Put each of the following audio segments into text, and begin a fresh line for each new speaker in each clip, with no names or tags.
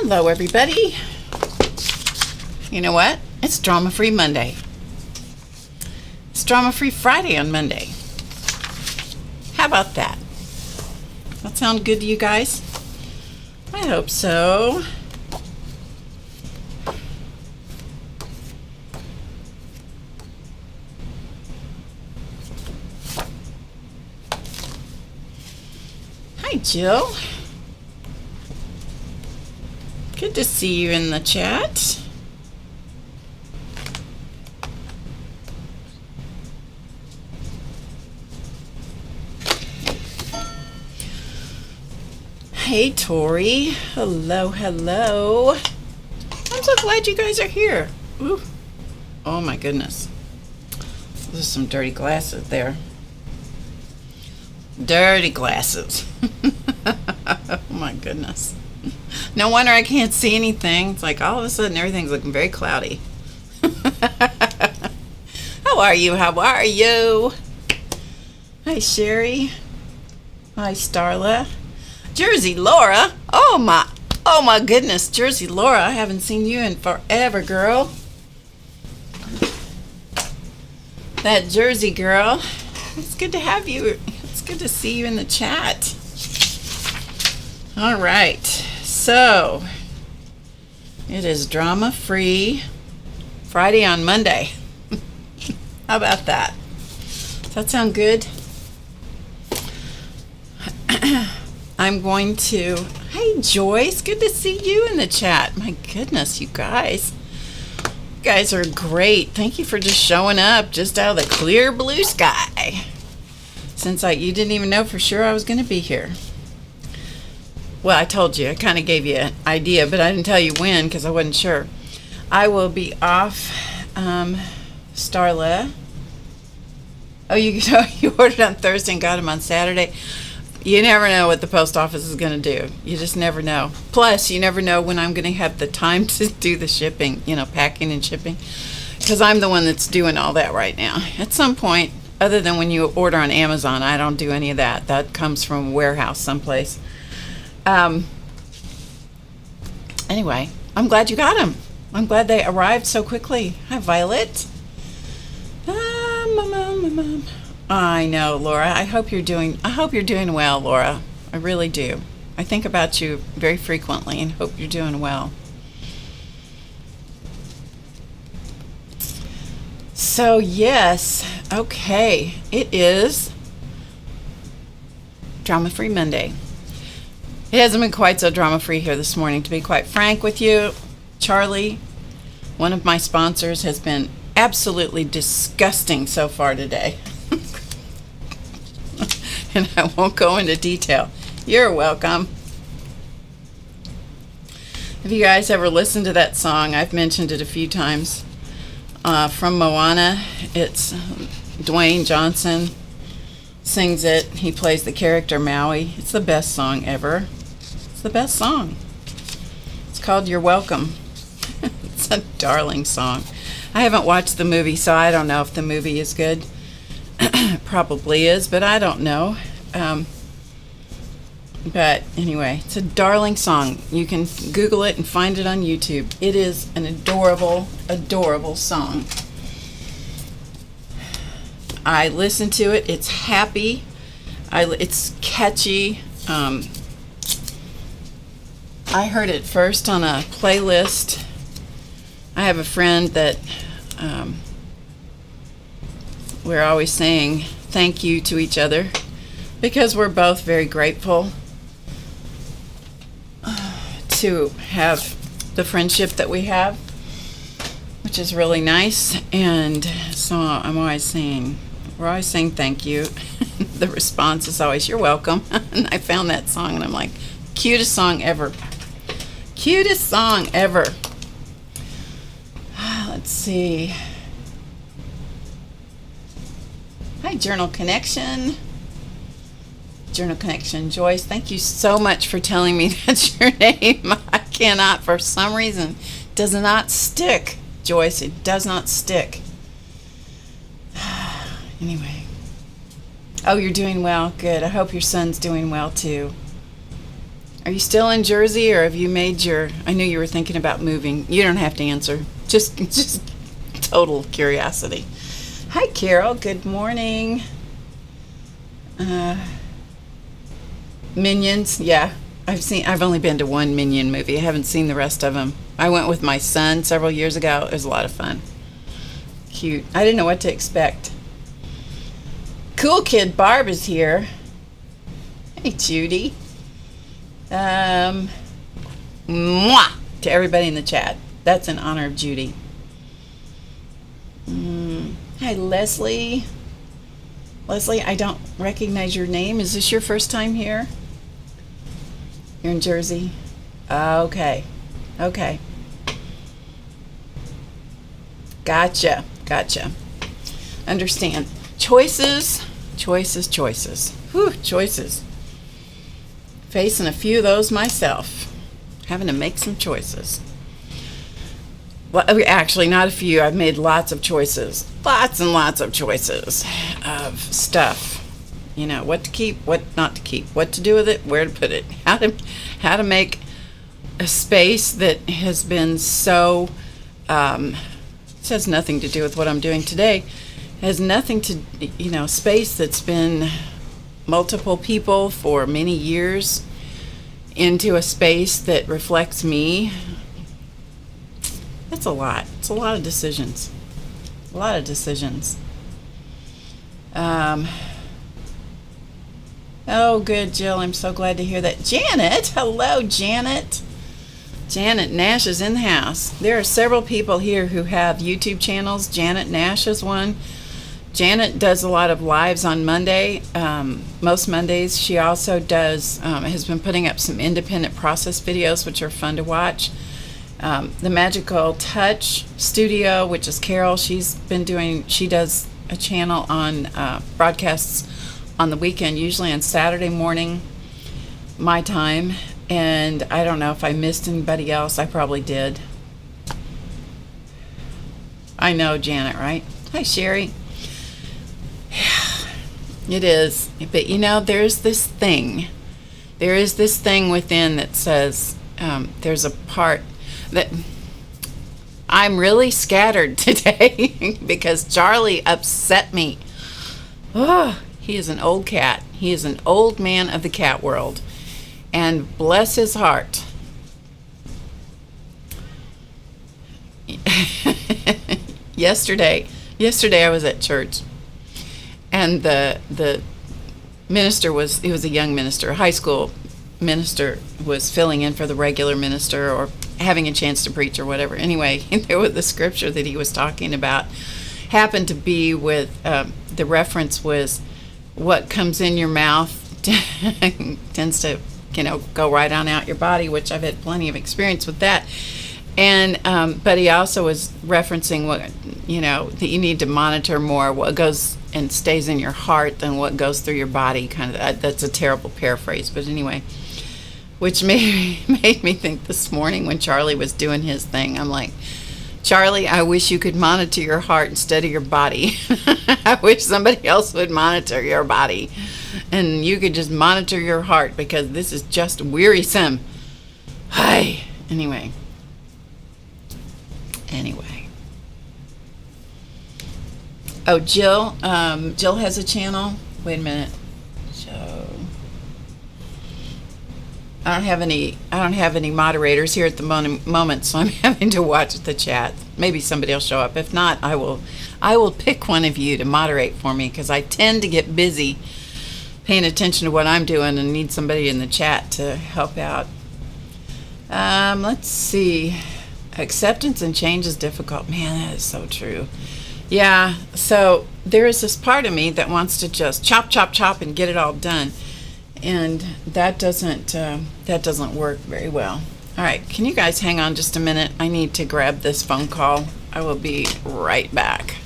Hello, everybody. You know what? It's Drama-Free Monday. It's Drama-Free Friday on Monday. How about that? That sound good to you guys? I hope so. Hi, Jill. Good to see you in the chat. Hey, Tori. Hello, hello. I'm so glad you guys are here. Ooh. Oh, my goodness. There's some dirty glasses there. Dirty glasses. Oh, my goodness. No wonder I can't see anything. It's like all of a sudden everything's looking very cloudy. How are you? How are you? Hi, Sherry. Hi, Starla. Jersey Laura. Oh my goodness, Jersey Laura. I haven't seen you in forever, girl. That Jersey girl. It's good to have you. It's good to see you in the chat. All right. So, it is Drama-Free Friday on Monday. How about that? Does that sound good? I'm going to... Hey, Joyce. Good to see you in the chat. My goodness, you guys. You guys are great. Thank you for just showing up just out of the clear blue sky. Since you didn't even know for sure I was going to be here. Well, I told you. I kind of gave you an idea, but I didn't tell you when because I wasn't sure. I will be off, Starla. Oh, you ordered on Thursday and got them on Saturday. You never know what the post office is going to do. You just never know. Plus, you never know when I'm going to have the time to do the shipping, packing and shipping. Because I'm the one that's doing all that right now. At some point, other than when you order on Amazon, I don't do any of that. That comes from a warehouse someplace. Anyway, I'm glad you got them. I'm glad they arrived so quickly. Hi, Violet. I know, Laura. I hope you're doing well, Laura. I really do. I think about you very frequently and hope you're doing well. So, yes. Okay. It is Drama-Free Monday. It hasn't been quite so drama-free here this morning, to be quite frank with you. Charlie, one of my sponsors, has been absolutely disgusting so far today. And I won't go into detail. You're welcome. Have you guys ever listened to that song? I've mentioned it a few times. From Moana. It's Dwayne Johnson sings it. He plays the character Maui. It's the best song ever. It's the best song. It's called You're Welcome. It's a darling song. I haven't watched the movie, so I don't know if the movie is good. Probably is, but I don't know. But anyway, it's a darling song. You can Google it and find it on YouTube. It is an adorable, adorable song. I listen to it. It's happy. It's catchy. I heard it first on a playlist. I have a friend that we're always saying thank you to each other because we're both very grateful to have the friendship that we have, which is really nice. And so we're always saying thank you. The response is always, you're welcome. And I found that song and I'm like, cutest song ever. Cutest song ever. Let's see. Hi, Journal Connection. Journal Connection. Joyce, thank you so much for telling me that's your name. I cannot, for some reason, does not stick. Joyce, it does not stick. Anyway. Oh, you're doing well. Good. I hope your son's doing well, too. Are you still in Jersey, or have you made your? I knew you were thinking about moving. You don't have to answer. Just total curiosity. Hi, Carol. Good morning. Minions. Yeah, I've only been to one Minion movie. I haven't seen the rest of them. I went with my son several years ago. It was a lot of fun. Cute. I didn't know what to expect. Cool kid Barb is here. Hey, Judy. Mwah to everybody in the chat. That's in honor of Judy. Hi, Leslie. Leslie, I don't recognize your name. Is this your first time here? You're in Jersey? Okay. Okay. Gotcha. Understand. Choices. Whew, choices. Facing a few of those myself. Having to make some choices. Well, actually, not a few. I've made lots of choices. Lots and lots of choices of stuff. You know, what to keep, what not to keep, what to do with it, where to put it, how to make a space that has been so, this has nothing to do with what I'm doing today. It has nothing to, space that's been multiple people for many years into a space that reflects me. It's a lot. It's a lot of decisions. Oh, good, Jill. I'm so glad to hear that. Janet. Hello, Janet. Janet Nash is in the house. There are several people here who have YouTube channels. Janet Nash is one. Janet does a lot of lives on Monday, most Mondays. She also has been putting up some independent process videos, which are fun to watch. The Magical Touch Studio, which is Carol, she does a channel on broadcasts on the weekend, usually on Saturday morning, my time. And I don't know if I missed anybody else. I probably did. I know, Janet, right? Hi, Sherry. It is. But there's this thing. There is this thing within that says there's a part that I'm really scattered today because Charlie upset me. Oh, he is an old cat. He is an old man of the cat world. And bless his heart. Yesterday I was at church. And the minister he was a young minister, a high school minister, was filling in for the regular minister or having a chance to preach or whatever. Anyway, there was the scripture that he was talking about happened to be with, the reference was what comes in your mouth tends to, go right on out your body, which I've had plenty of experience with that. And but he also was referencing what that you need to monitor more what goes and stays in your heart than what goes through your body. Kind of that's a terrible paraphrase, but anyway, which made me think this morning when Charlie was doing his thing. I'm like, Charlie, I wish you could monitor your heart instead of your body. I wish somebody else would monitor your body, and you could just monitor your heart because this is just wearisome. Hi. Anyway. Oh, Jill has a channel. Wait a minute. So I don't have any moderators here at the moment, so I'm having to watch the chat. Maybe somebody will show up. If not, I will pick one of you to moderate for me because I tend to get busy paying attention to what I'm doing and need somebody in the chat to help out. Let's see. Acceptance and change is difficult. Man, that is so true. Yeah, so there is this part of me that wants to just chop and get it all done, and that doesn't work very well. All right, can you guys hang on just a minute? I need to grab this phone call. I will be right back.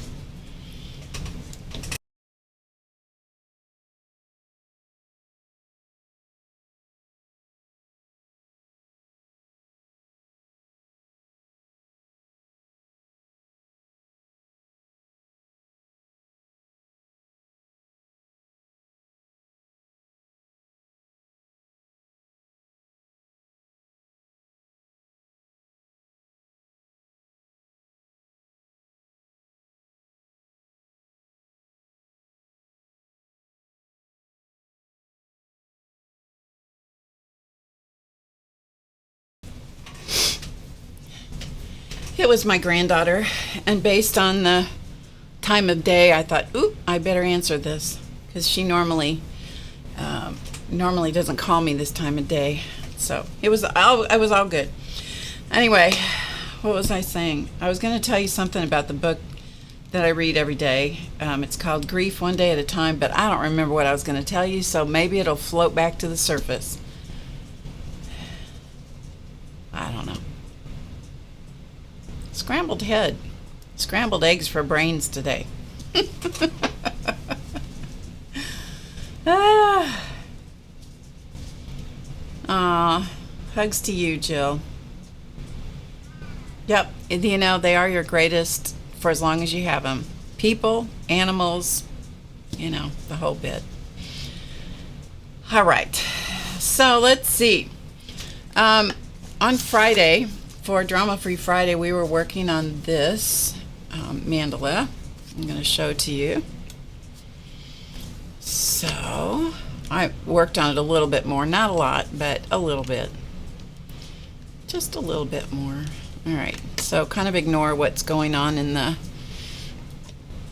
It was my granddaughter, and based on the time of day, I thought, "Oop, I better answer this," because she normally doesn't call me this time of day. So it was all good. Anyway, what was I saying? I was going to tell you something about the book that I read every day. It's called Grief One Day at a Time, but I don't remember what I was going to tell you, so maybe it'll float back to the surface. I don't know. Scrambled head. Scrambled eggs for brains today. Hugs to you, Jill. Yep, you know, they are your greatest for as long as you have them. People, animals, you know, the whole bit. All right, so let's see. On Friday, for Drama Free Friday, we were working on this mandala. I'm going to show to you. So I worked on it a little bit more, not a lot, but a little bit. Just a little bit more. All right, so kind of ignore what's going on in the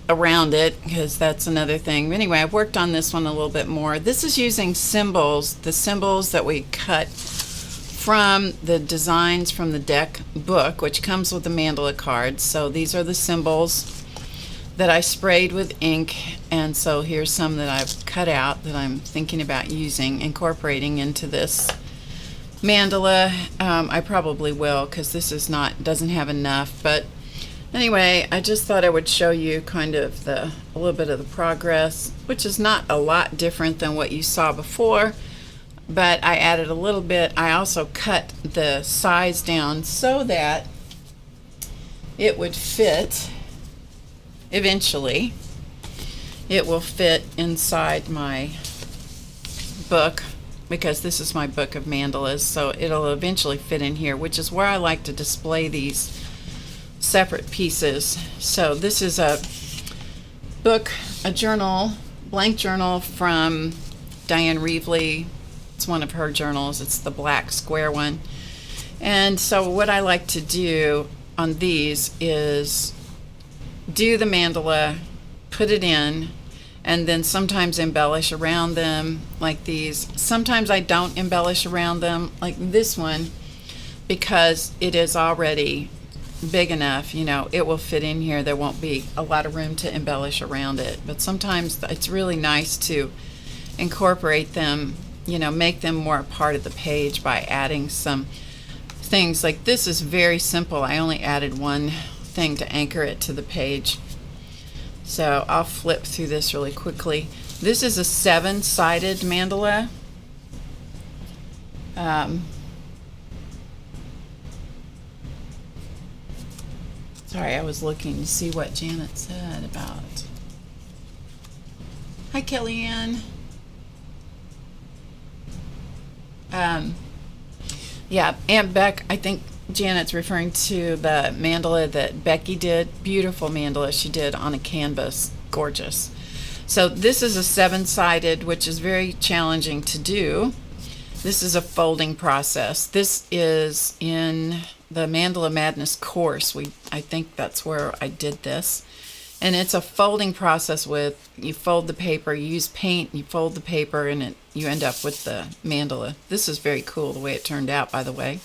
around it, because that's another thing. Anyway, I've worked on this one a little bit more. This is using symbols, the symbols that we cut from the designs from the deck book, which comes with the mandala cards. So these are the symbols that I sprayed with ink, and so here's some that I've cut out that I'm thinking about incorporating into this mandala. I probably will, because this doesn't have enough, but anyway, I just thought I would show you kind of a little bit of the progress, which is not a lot different than what you saw before, but I added a little bit. I also cut the size down so that it would fit eventually. It will fit inside my book, because this is my book of mandalas, so it'll eventually fit in here, which is where I like to display these separate pieces. So this is a book, a journal, blank journal from Diane Reevely. It's one of her journals. It's the black square one. And so what I like to do on these is do the mandala, put it in, and then sometimes embellish around them like these. Sometimes I don't embellish around them like this one, because it is already big enough, you know, it will fit in here. There won't be a lot of room to embellish around it. But sometimes it's really nice to incorporate them, you know, make them more a part of the page by adding some things. Like this is very simple. I only added one thing to anchor it to the page. So I'll flip through this really quickly. This is a 7-sided mandala. Sorry, I was looking to see what Janet said about. Hi, Kellyanne. Yeah, Aunt Beck, I think Janet's referring to the mandala that Becky did. Beautiful mandala she did on a canvas. Gorgeous. So this is a 7-sided, which is very challenging to do. This is a folding process. This is in the Mandala Madness course. I think that's where I did this. And it's a folding process with, you fold the paper, you use paint, you fold the paper, and you end up with the mandala. This is very cool the way it turned out, by the way.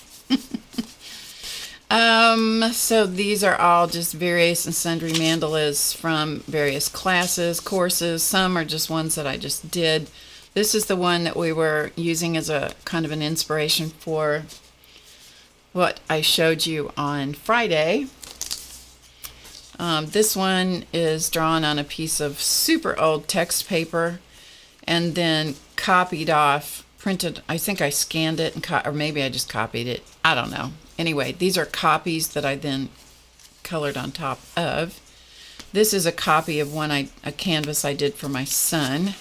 So these are all just various and sundry mandalas from various classes, courses. Some are just ones that I just did. This is the one that we were using as a kind of an inspiration for what I showed you on Friday. This one is drawn on a piece of super old text paper and then copied off, printed. I think I scanned it, or maybe I just copied it. I don't know. Anyway, these are copies that I then colored on top of. This is a copy of a canvas I did for my son.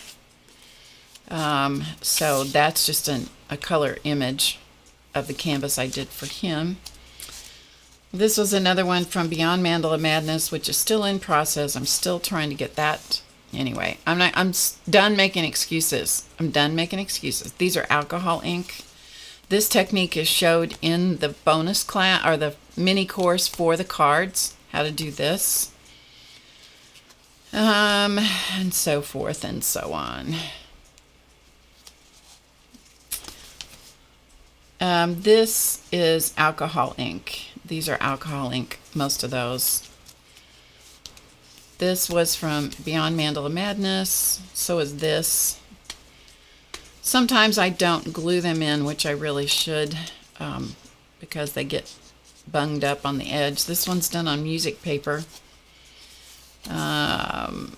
So that's just a color image of the canvas I did for him. This was another one from Beyond Mandala Madness, which is still in process. I'm still trying to get that. Anyway, I'm done making excuses. I'm done making excuses. These are alcohol ink. This technique is showed in the bonus class, or the mini course for the cards, how to do this, and so forth and so on. This is alcohol ink. These are alcohol ink, most of those. This was from Beyond Mandala Madness. So is this. Sometimes I don't glue them in, which I really should, because they get bunged up on the edge. This one's done on music paper. But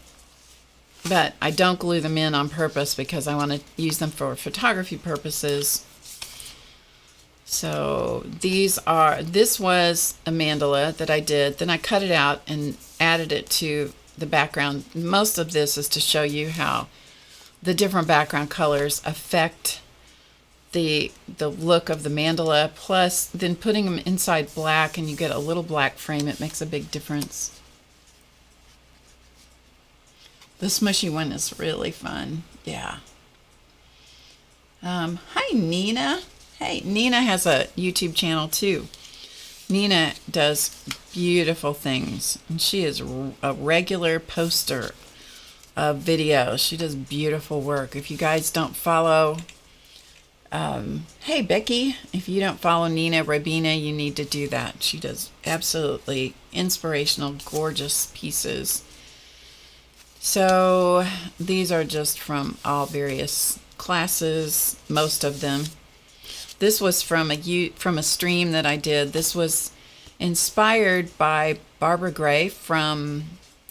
I don't glue them in on purpose because I want to use them for photography purposes. So this was a mandala that I did. Then I cut it out and added it to the background. Most of this is to show you how the different background colors affect the look of the mandala. Plus, then putting them inside black and you get a little black frame, it makes a big difference. The smushy one is really fun. Yeah. Hi, Nina. Hey, Nina has a YouTube channel too. Nina does beautiful things, and she is a regular poster of videos. She does beautiful work. If you guys don't follow, hey Becky, if you don't follow Nina Rabina, you need to do that. She does absolutely inspirational, gorgeous pieces. So these are just from all various classes, most of them. This was from a stream that I did. This was inspired by Barbara Gray from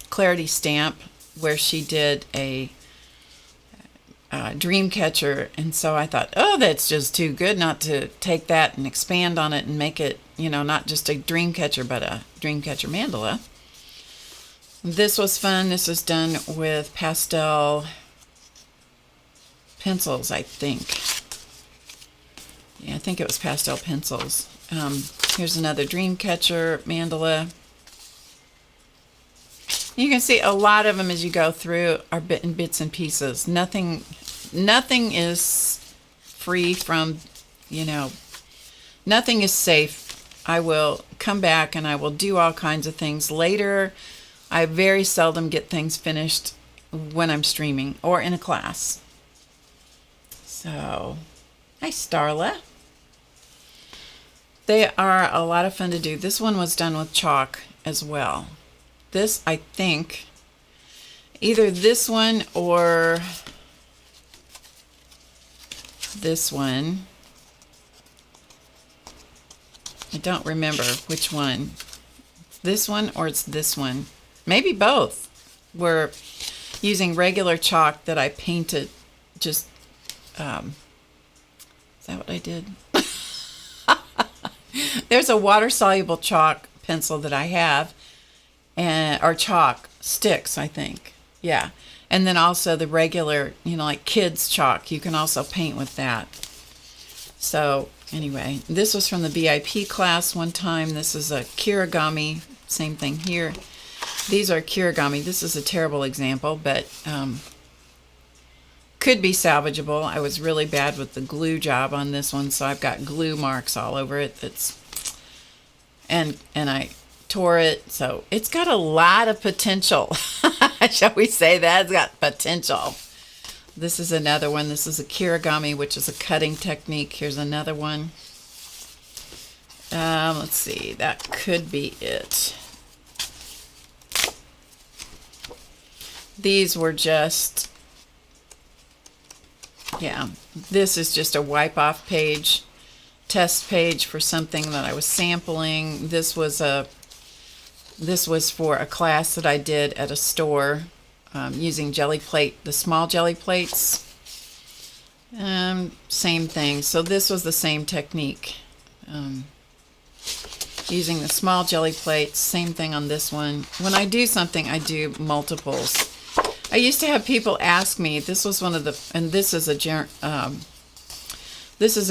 Clarity Stamp, where she did a dream catcher. And so I thought, oh, that's just too good not to take that and expand on it and make it, not just a dream catcher, but a dream catcher mandala. This was fun. This is done with pastel pencils, I think. Yeah, I think it was pastel pencils. Here's another dream catcher mandala. You can see a lot of them as you go through are in bits and pieces. Nothing is free from, nothing is safe. I will come back and I will do all kinds of things later. I very seldom get things finished when I'm streaming or in a class. So, hi Starla. They are a lot of fun to do. This one was done with chalk as well. This, I think, either this one or this one. I don't remember which one. This one or it's this one. Maybe both. We're using regular chalk that I painted. Just, is that what I did? There's a water-soluble chalk pencil that I have, or chalk sticks, I think. Yeah. And then also the regular, like kids chalk. You can also paint with that. So anyway, this was from the VIP class one time. This is a kirigami. Same thing here. These are kirigami. This is a terrible example, but could be salvageable. I was really bad with the glue job on this one, so I've got glue marks all over it. And I tore it, so it's got a lot of potential. Shall we say that? It's got potential. This is another one. This is a kirigami, which is a cutting technique. Here's another one. Let's see. That could be it. These were just, yeah, this is just a wipe-off page, test page for something that I was sampling. This was for a class that I did at a store using jelly plate, the small jelly plates. Same thing. So this was the same technique. Using the small jelly plates, same thing on this one. When I do something, I do multiples. I used to have people ask me, this was one of the, and this is a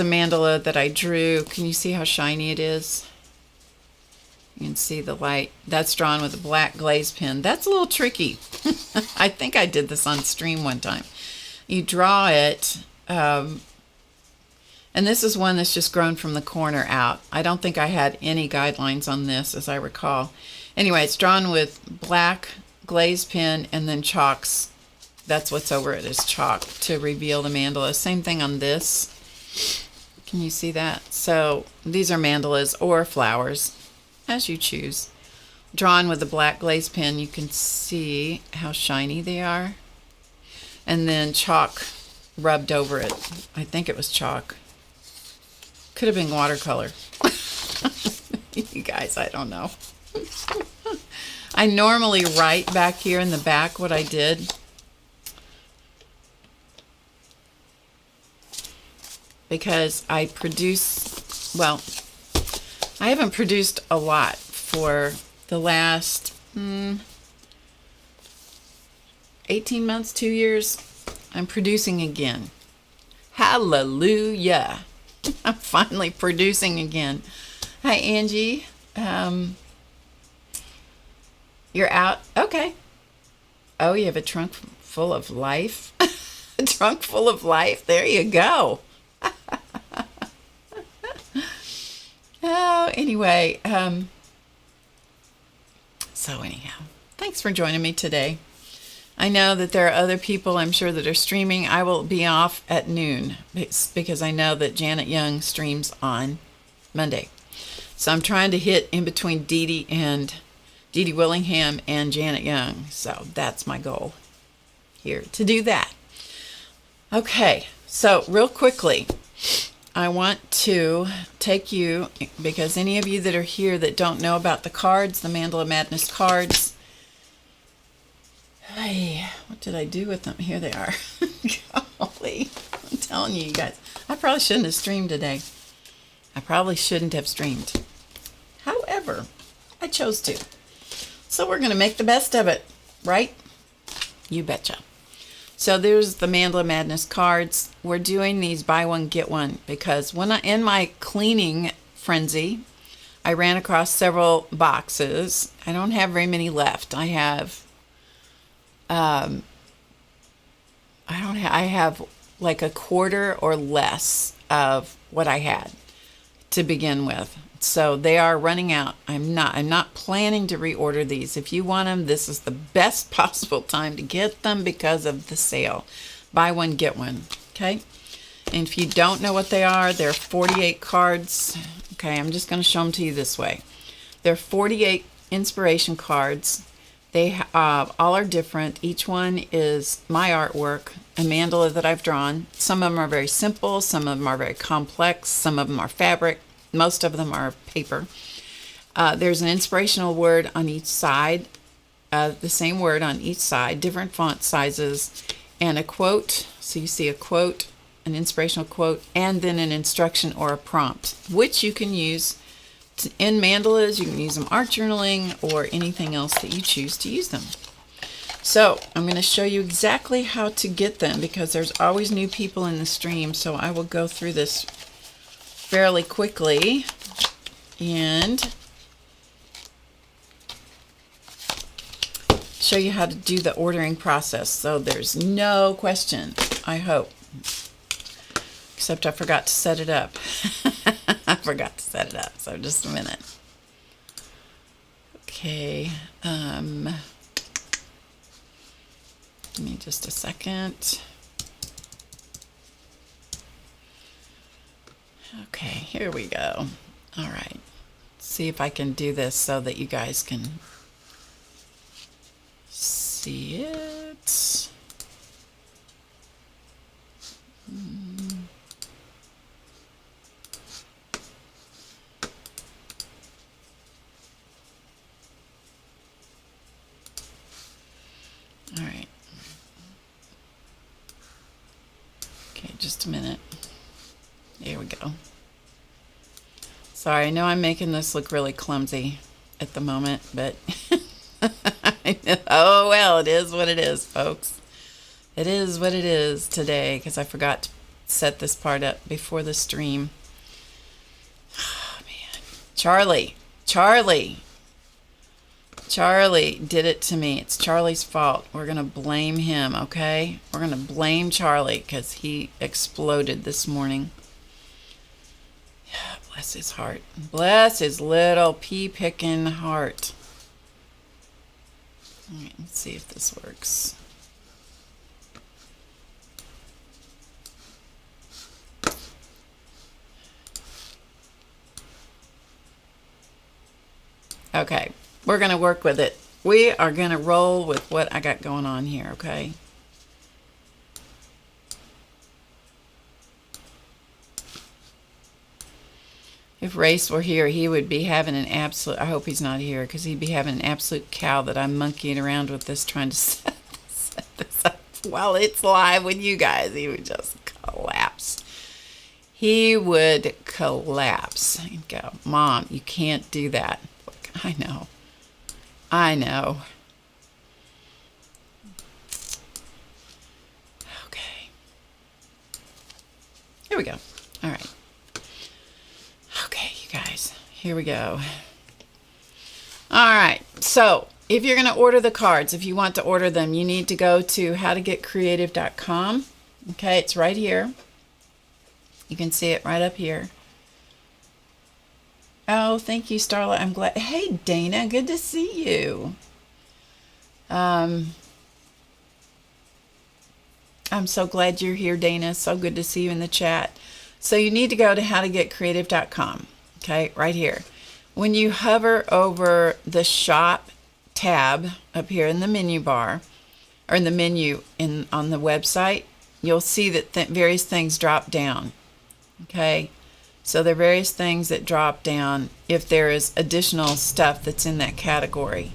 mandala that I drew. Can you see how shiny it is? You can see the light. That's drawn with a black glaze pen. That's a little tricky. I think I did this on stream one time. You draw it, And this is one that's just grown from the corner out. I don't think I had any guidelines on this, as I recall. Anyway, it's drawn with black glazed pen and then chalks. That's what's over it, is chalk to reveal the mandala. Same thing on this. Can you see that? So these are mandalas or flowers, as you choose. Drawn with the black glazed pen, you can see how shiny they are. And then chalk rubbed over it. I think it was chalk. Could have been watercolor. You guys, I don't know. I normally write back here in the back what I did. Because I produce, well, I haven't produced a lot for the last 18 months, 2 years. I'm producing again. Hallelujah. I'm finally producing again. Hi, Angie. You're out? Okay. Oh, you have a trunk full of life? A trunk full of life? There you go. Oh, anyway. So anyhow, thanks for joining me today. I know that there are other people, I'm sure, that are streaming. I will be off at noon because I know that Janet Young streams on Monday. So I'm trying to hit in between Dee Dee Willingham and Janet Young. So that's my goal here, to do that. Okay, so real quickly, I want to take you, because any of you that are here that don't know about the cards, the Mandala Madness cards, hey, what did I do with them? Here they are. Golly, I'm telling you guys, I probably shouldn't have streamed today. I probably shouldn't have streamed. However, I chose to. So we're going to make the best of it, right? You betcha. So there's the Mandala Madness cards. We're doing these buy one, get one, because when in my cleaning frenzy, I ran across several boxes. I don't have very many left. I have I have like a quarter or less of what I had to begin with. So they are running out. I'm not planning to reorder these. If you want them, this is the best possible time to get them because of the sale. Buy one, get one. Okay? And if you don't know what they are, they're 48 cards. Okay, I'm just going to show them to you this way. They're 48 inspiration cards. They all are different. Each one is my artwork, a mandala that I've drawn. Some of them are very simple. Some of them are very complex. Some of them are fabric. Most of them are paper. There's an inspirational word on each side, the same word on each side, different font sizes, and a quote. So you see a quote, an inspirational quote, and then an instruction or a prompt, which you can use in mandalas. You can use them art journaling or anything else that you choose to use them. So I'm going to show you exactly how to get them, because there's always new people in the stream. So I will go through this fairly quickly and show you how to do the ordering process. So there's no question, I hope, except I forgot to set it up. I forgot to set it up, so just a minute. Okay, give me just a second. Okay, here we go. All right. See if I can do this so that you guys can see it. All right. Okay, just a minute. There we go. Sorry, I know I'm making this look really clumsy at the moment, but oh well, it is what it is, folks. It is what it is today, because I forgot to set this part up before the stream. Oh, man. Charlie did it to me. It's Charlie's fault. We're going to blame him, okay? We're going to blame Charlie because he exploded this morning. Bless his heart. Bless his little pea-picking heart. All right, let's see if this works. Okay, we're going to work with it. We are going to roll with what I got going on here, okay? If Race were here, he would be having an absolute, I hope he's not here, because he'd be having an absolute cow that I'm monkeying around with this, trying to set this up while it's live with you guys. He would just collapse. He would collapse. He'd go, Mom, you can't do that. I know. I know. Okay. Here we go. All right. Okay, you guys. Here we go. All right. So, if you're going to order the cards, if you want to order them, you need to go to HowToGetCreative.com. Okay, it's right here. You can see it right up here. Oh, thank you, Starla. I'm glad. Hey, Dana. Good to see you. I'm so glad you're here, Dana. So good to see you in the chat. So you need to go to HowToGetCreative.com. Okay, right here. When you hover over the Shop tab up here in the menu bar, or in the menu on the website, you'll see that various things drop down. Okay. So there are various things that drop down if there is additional stuff that's in that category.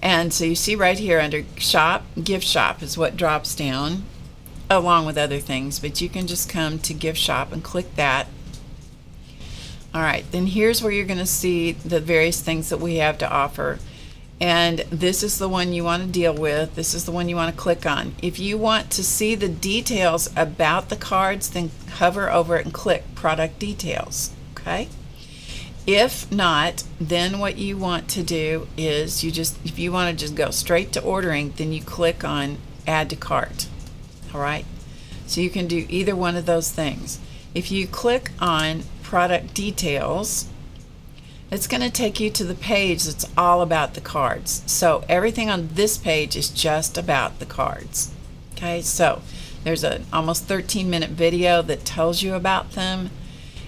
And so you see right here under Shop, Gift Shop is what drops down along with other things. But you can just come to Gift Shop and click that. All right, then here's where you're going to see the various things that we have to offer. And this is the one you want to deal with. This is the one you want to click on. If you want to see the details about the cards, then hover over it and click Product Details. Okay? If not, then what you want to do is if you want to just go straight to ordering, then you click on Add to Cart. All right? So you can do either one of those things. If you click on Product Details, it's going to take you to the page that's all about the cards. So everything on this page is just about the cards. Okay, so there's an almost 13-minute video that tells you about them,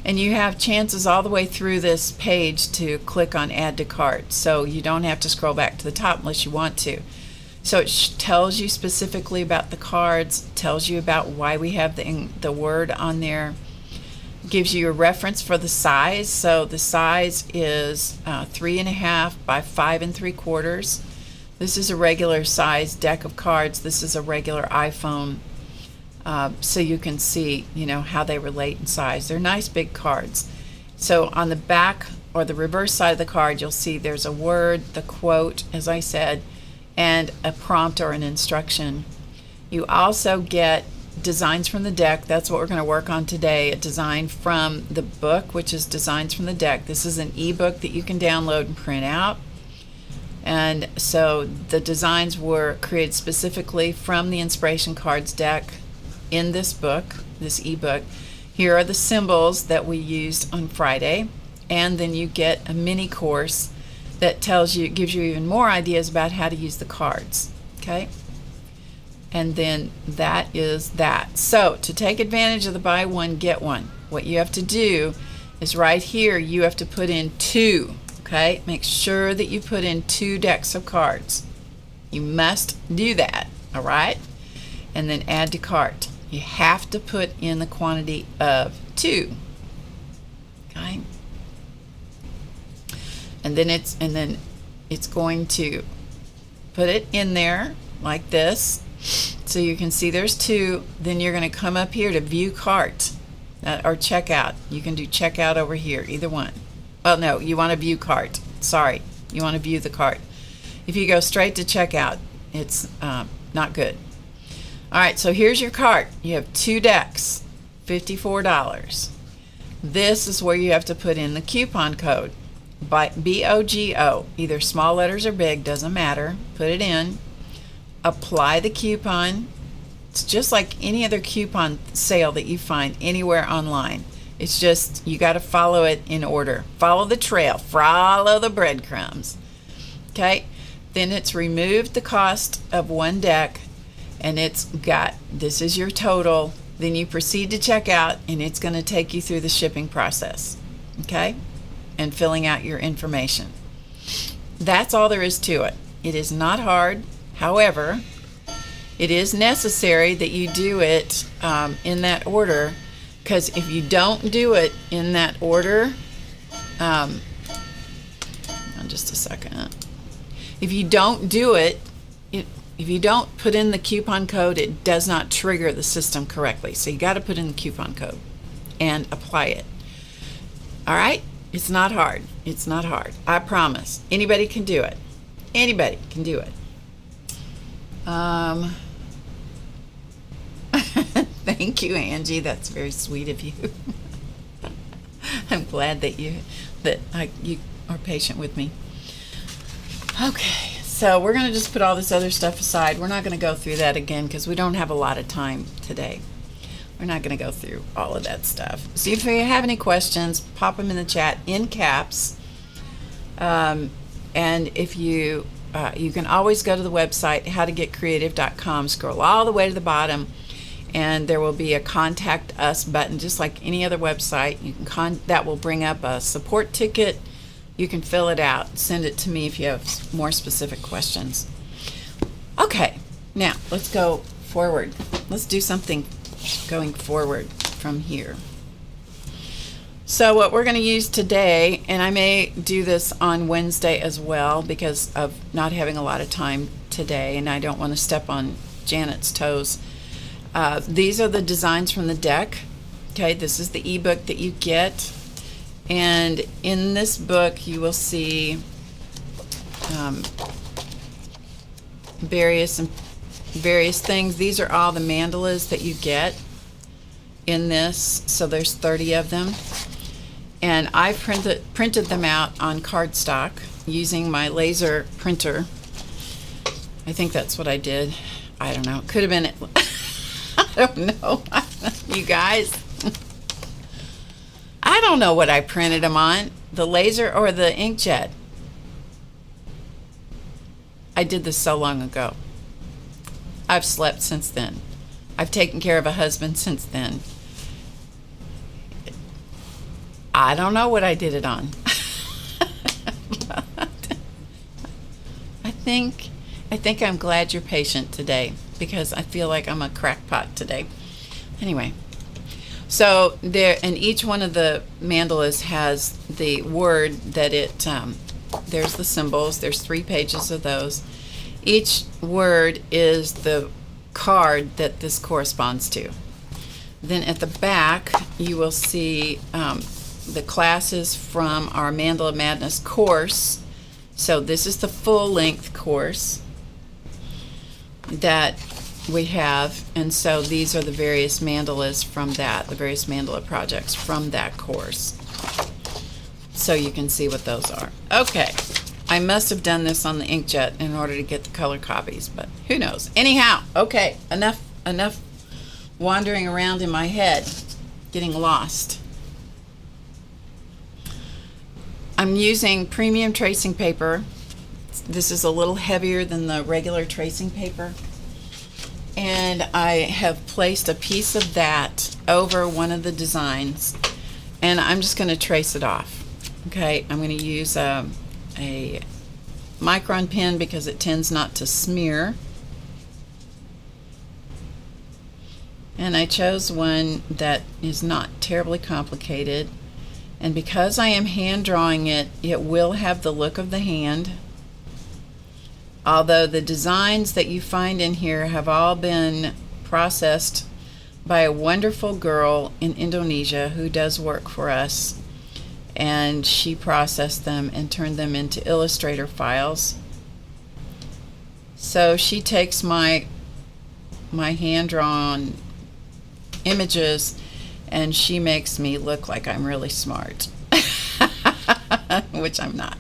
and you have chances all the way through this page to click on Add to Cart. So you don't have to scroll back to the top unless you want to. So it tells you specifically about the cards, tells you about why we have the word on there. Gives you a reference for the size. So the size is 3.5 by 5 3/4. This is a regular size deck of cards. This is a regular iPhone. So you can see, how they relate in size. They're nice big cards. So on the back or the reverse side of the card, you'll see there's a word, the quote, as I said, and a prompt or an instruction. You also get designs from the deck. That's what we're going to work on today. A design from the book, which is Designs from the Deck. This is an ebook that you can download and print out. And so the designs were created specifically from the Inspiration Cards deck in this book, this ebook. Here are the symbols that we used on Friday. And then you get a mini course that gives you even more ideas about how to use the cards. Okay? And then that is that. So to take advantage of the buy one, get one, what you have to do is right here, you have to put in 2. Okay? Make sure that you put in 2 decks of cards. You must do that. All right? And then add to cart. You have to put in the quantity of 2. Okay? And then it's going to put it in there like this. So you can see there's 2. Then you're going to come up here to view cart or checkout. You can do checkout over here, either one. Well, no, you want to view cart. Sorry, you want to view the cart. If you go straight to checkout, it's not good. All right, so here's your cart. You have 2 decks, $54. This is where you have to put in the coupon code. By BOGO, either small letters or big, doesn't matter. Put it in. Apply the coupon. It's just like any other coupon sale that you find anywhere online. It's just you got to follow it in order. Follow the trail. Follow the breadcrumbs. Okay? Then it's removed the cost of one deck, and it's got, this is your total. Then you proceed to check out, and it's going to take you through the shipping process. Okay? And filling out your information. That's all there is to it. It is not hard. However, it is necessary that you do it in that order, because if you don't do it in that order, just a second. If you don't do it, if you don't put in the coupon code, it does not trigger the system correctly. So you got to put in the coupon code and apply it. All right? It's not hard. It's not hard. I promise. Anybody can do it. Anybody can do it. Thank you, Angie. That's very sweet of you. I'm glad that you are patient with me. Okay, so we're going to just put all this other stuff aside. We're not going to go through that again because we don't have a lot of time today. We're not going to go through all of that stuff. So if you have any questions, pop them in the chat in caps. And if you can always go to the website, HowToGetCreative.com, scroll all the way to the bottom, and there will be a Contact Us button, just like any other website. You can that will bring up a support ticket. You can fill it out, send it to me if you have more specific questions. Okay, now let's go forward. Let's do something going forward from here. So what we're going to use today, and I may do this on Wednesday as well because of not having a lot of time today, and I don't want to step on Janet's toes. These are the designs from the deck. Okay, this is the ebook that you get, and in this book you will see various things. These are all the mandalas that you get in this. So there's 30 of them, and I printed them out on cardstock using my laser printer. I think that's what I did. I don't know. It could have been. I don't know. You guys. I don't know what I printed them on, the laser or the inkjet. I did this so long ago. I've slept since then. I've taken care of a husband since then. I don't know what I did it on. I think I'm glad you're patient today because I feel like I'm a crackpot today. Anyway, so there, and each one of the mandalas has the word that it, there's the symbols, there's 3 pages of those. Each word is the card that this corresponds to. Then at the back, you will see the classes from our Mandala Madness course. So this is the full-length course that we have, and so these are the various mandalas from that, the various mandala projects from that course. So you can see what those are. Okay, I must have done this on the inkjet in order to get the color copies, but who knows. Anyhow, okay, enough wandering around in my head, getting lost. I'm using premium tracing paper. This is a little heavier than the regular tracing paper. And I have placed a piece of that over one of the designs, and I'm just going to trace it off. Okay, I'm going to use a micron pen because it tends not to smear. And I chose one that is not terribly complicated. And because I am hand drawing it, it will have the look of the hand. Although the designs that you find in here have all been processed by a wonderful girl in Indonesia who does work for us, and she processed them and turned them into Illustrator files. So she takes my hand-drawn images and she makes me look like I'm really smart, which I'm not.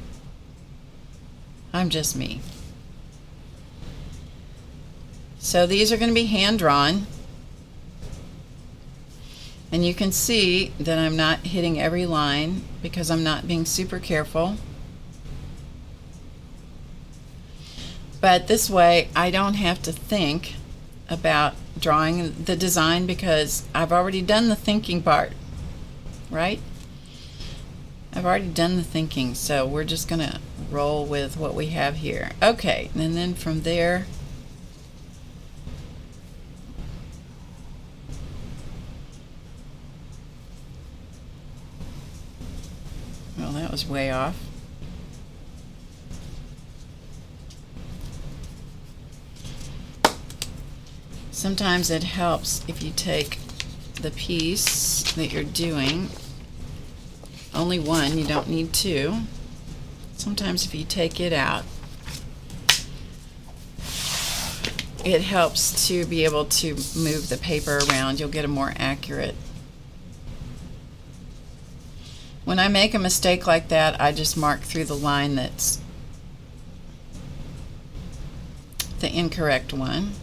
I'm just me. So these are going to be hand drawn, And you can see that I'm not hitting every line because I'm not being super careful. But this way I don't have to think about drawing the design because I've already done the thinking part, right? I've already done the thinking, so we're just going to roll with what we have here. Okay, and then from there, well, that was way off. Sometimes it helps if you take the piece that you're doing, only one, you don't need two. Sometimes if you take it out, it helps to be able to move the paper around. You'll get a more accurate. When I make a mistake like that, I just mark through the line that's the incorrect one.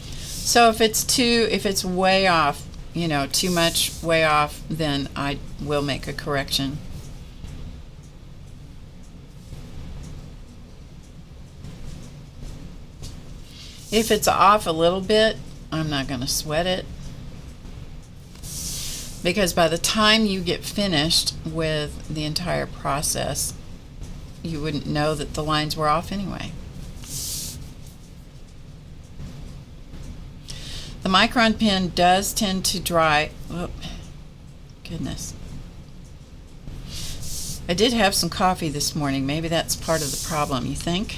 So if it's way off, too much way off, then I will make a correction. If it's off a little bit, I'm not going to sweat it, because by the time you get finished with the entire process, you wouldn't know that the lines were off anyway. The micron pen does tend to dry. Oh, goodness. I did have some coffee this morning. Maybe that's part of the problem, you think?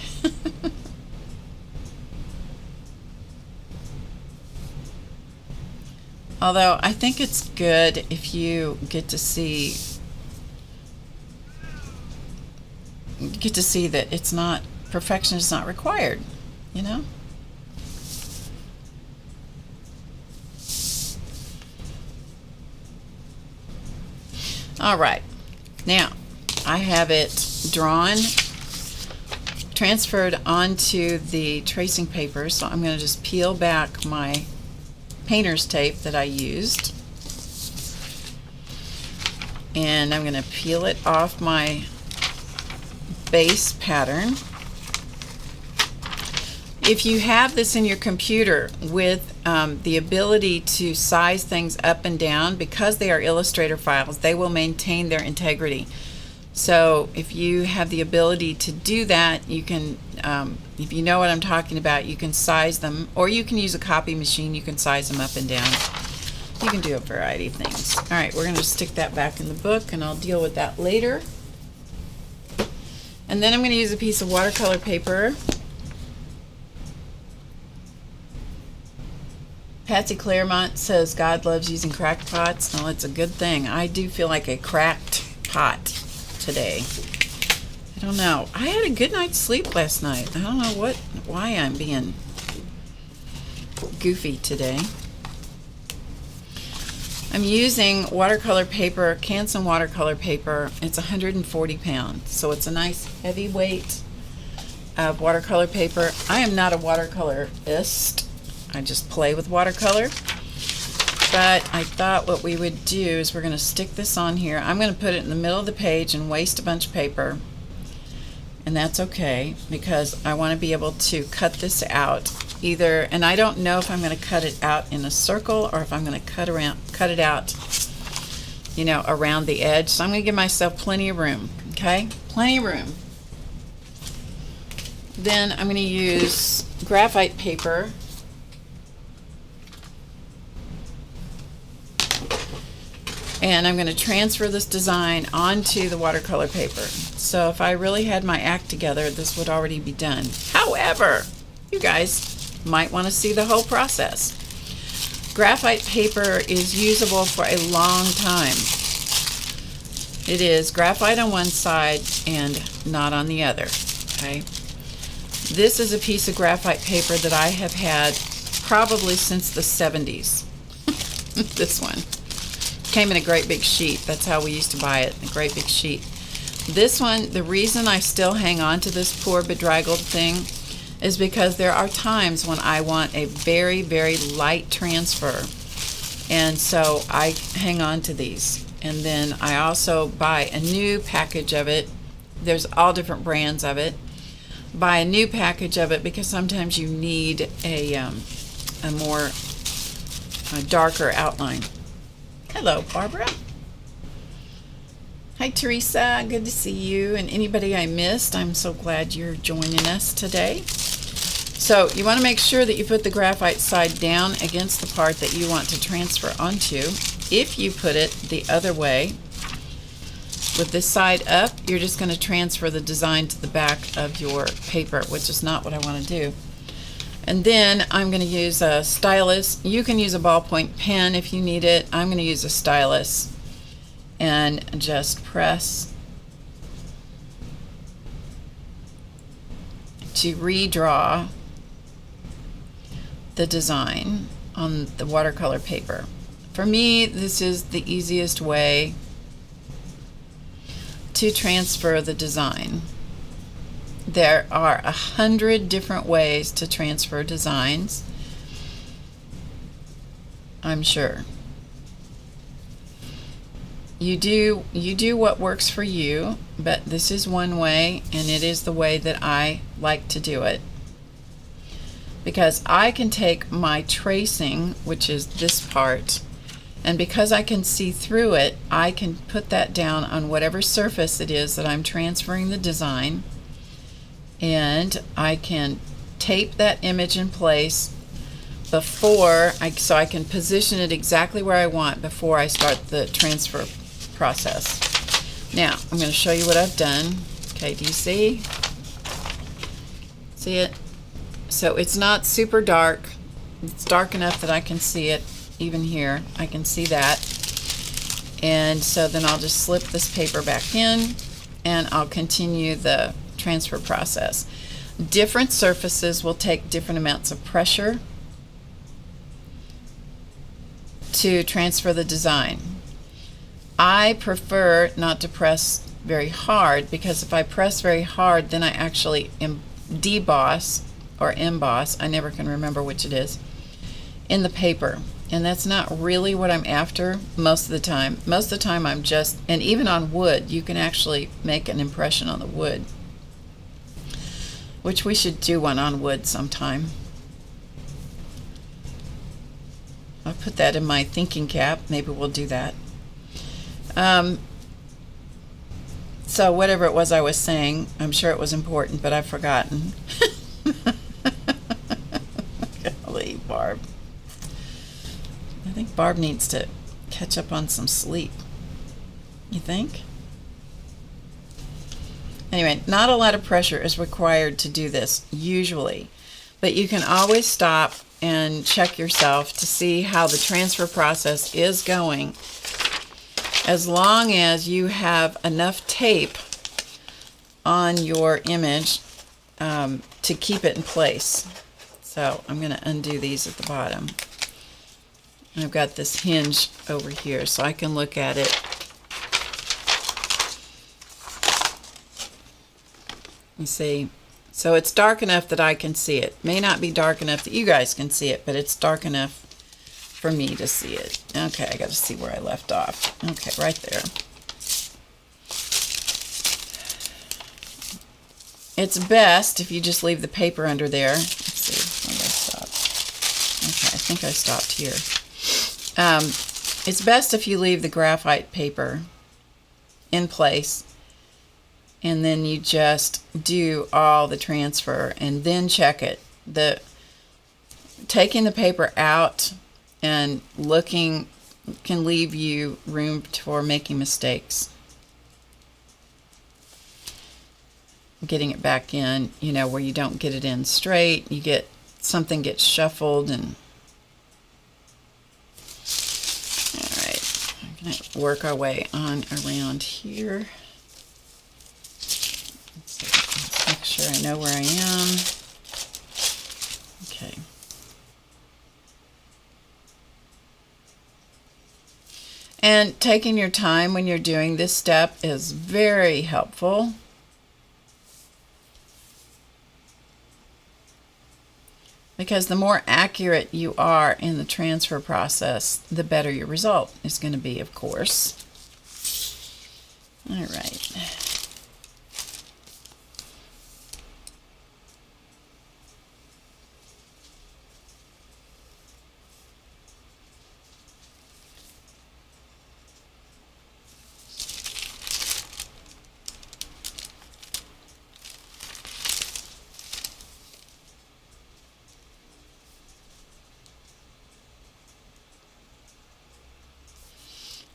Although I think it's good if you get to see that it's not, perfection is not required, All right, now I have it drawn, transferred onto the tracing paper, so I'm going to just peel back my painter's tape that I used, and I'm going to peel it off my base pattern. If you have this in your computer with the ability to size things up and down, because they are Illustrator files, they will maintain their integrity. So if you have the ability to do that, you can, if you know what I'm talking about, you can size them, or you can use a copy machine. You can size them up and down. You can do a variety of things. All right, we're going to stick that back in the book, and I'll deal with that later. And then I'm going to use a piece of watercolor paper. Patsy Claremont says God loves using cracked pots. Well, it's a good thing. I do feel like a cracked pot today. I don't know. I had a good night's sleep last night. I don't know why I'm being goofy today. I'm using watercolor paper, Canson watercolor paper. It's 140 pounds, so it's a nice heavy weight of watercolor paper. I am not a watercolorist. I just play with watercolor. But I thought what we would do is we're going to stick this on here. I'm going to put it in the middle of the page and waste a bunch of paper. And that's okay, because I want to be able to cut this out either, and I don't know if I'm going to cut it out in a circle or if I'm going to cut it out, around the edge. So I'm going to give myself plenty of room, okay? Plenty of room. Then I'm going to use graphite paper. And I'm going to transfer this design onto the watercolor paper. So if I really had my act together, this would already be done. However, you guys might want to see the whole process. Graphite paper is usable for a long time. It is graphite on one side and not on the other. Okay. This is a piece of graphite paper that I have had probably since the 70s. This one. Came in a great big sheet. That's how we used to buy it, a great big sheet. This one, the reason I still hang on to this poor bedraggled thing is because there are times when I want a very, very light transfer And so I hang on to these. And then I also buy a new package of it. There's all different brands of it. Buy a new package of it because sometimes you need a more darker outline. Hello, Barbara. Hi, Teresa. Good to see you. And anybody I missed, I'm so glad you're joining us today. So you want to make sure that you put the graphite side down against the part that you want to transfer onto. If you put it the other way, with this side up, you're just going to transfer the design to the back of your paper, which is not what I want to do. And then I'm going to use a stylus. You can use a ballpoint pen if you need it. I'm going to use a stylus and just press to redraw the design on the watercolor paper. For me, this is the easiest way to transfer the design. There are 100 different ways to transfer designs, I'm sure. You do what works for you, but this is one way, and it is the way that I like to do it. Because I can take my tracing, which is this part, and because I can see through it, I can put that down on whatever surface it is that I'm transferring the design, and I can tape that image in place so I can position it exactly where I want before I start the transfer process. Now, I'm going to show you what I've done. Okay, do you see? See it? So it's not super dark. It's dark enough that I can see it. Even here, I can see that. And so then I'll just slip this paper back in and I'll continue the transfer process. Different surfaces will take different amounts of pressure to transfer the design. I prefer not to press very hard, because if I press very hard, then I actually deboss or emboss, I never can remember which it is, in the paper. And that's not really what I'm after most of the time. Most of the time I'm just, and even on wood, you can actually make an impression on the wood, which we should do one on wood sometime. I'll put that in my thinking cap. Maybe we'll do that. So whatever it was I was saying, I'm sure it was important, but I've forgotten. Golly, Barb. I think Barb needs to catch up on some sleep. You think? Anyway, not a lot of pressure is required to do this, usually. But you can always stop and check yourself to see how the transfer process is going, as long as you have enough tape on your image to keep it in place. So I'm going to undo these at the bottom. And I've got this hinge over here so I can look at it. You see, so it's dark enough that I can see it. May not be dark enough that you guys can see it, but it's dark enough for me to see it. Okay, I got to see where I left off. Okay, right there. It's best if you just leave the paper under there. Let's see, where did I stop? Okay, I think I stopped here. It's best if you leave the graphite paper in place, and then you just do all the transfer and then check it. Taking the paper out and looking can leave you room for making mistakes. Getting it back in, you know, where you don't get it in straight, you get something gets shuffled. And all right, I'm going to work our way on around here. Let's make sure I know where I am. Okay. And taking your time when you're doing this step is very helpful. because the more accurate you are in the transfer process, the better your result is going to be, of course. All right.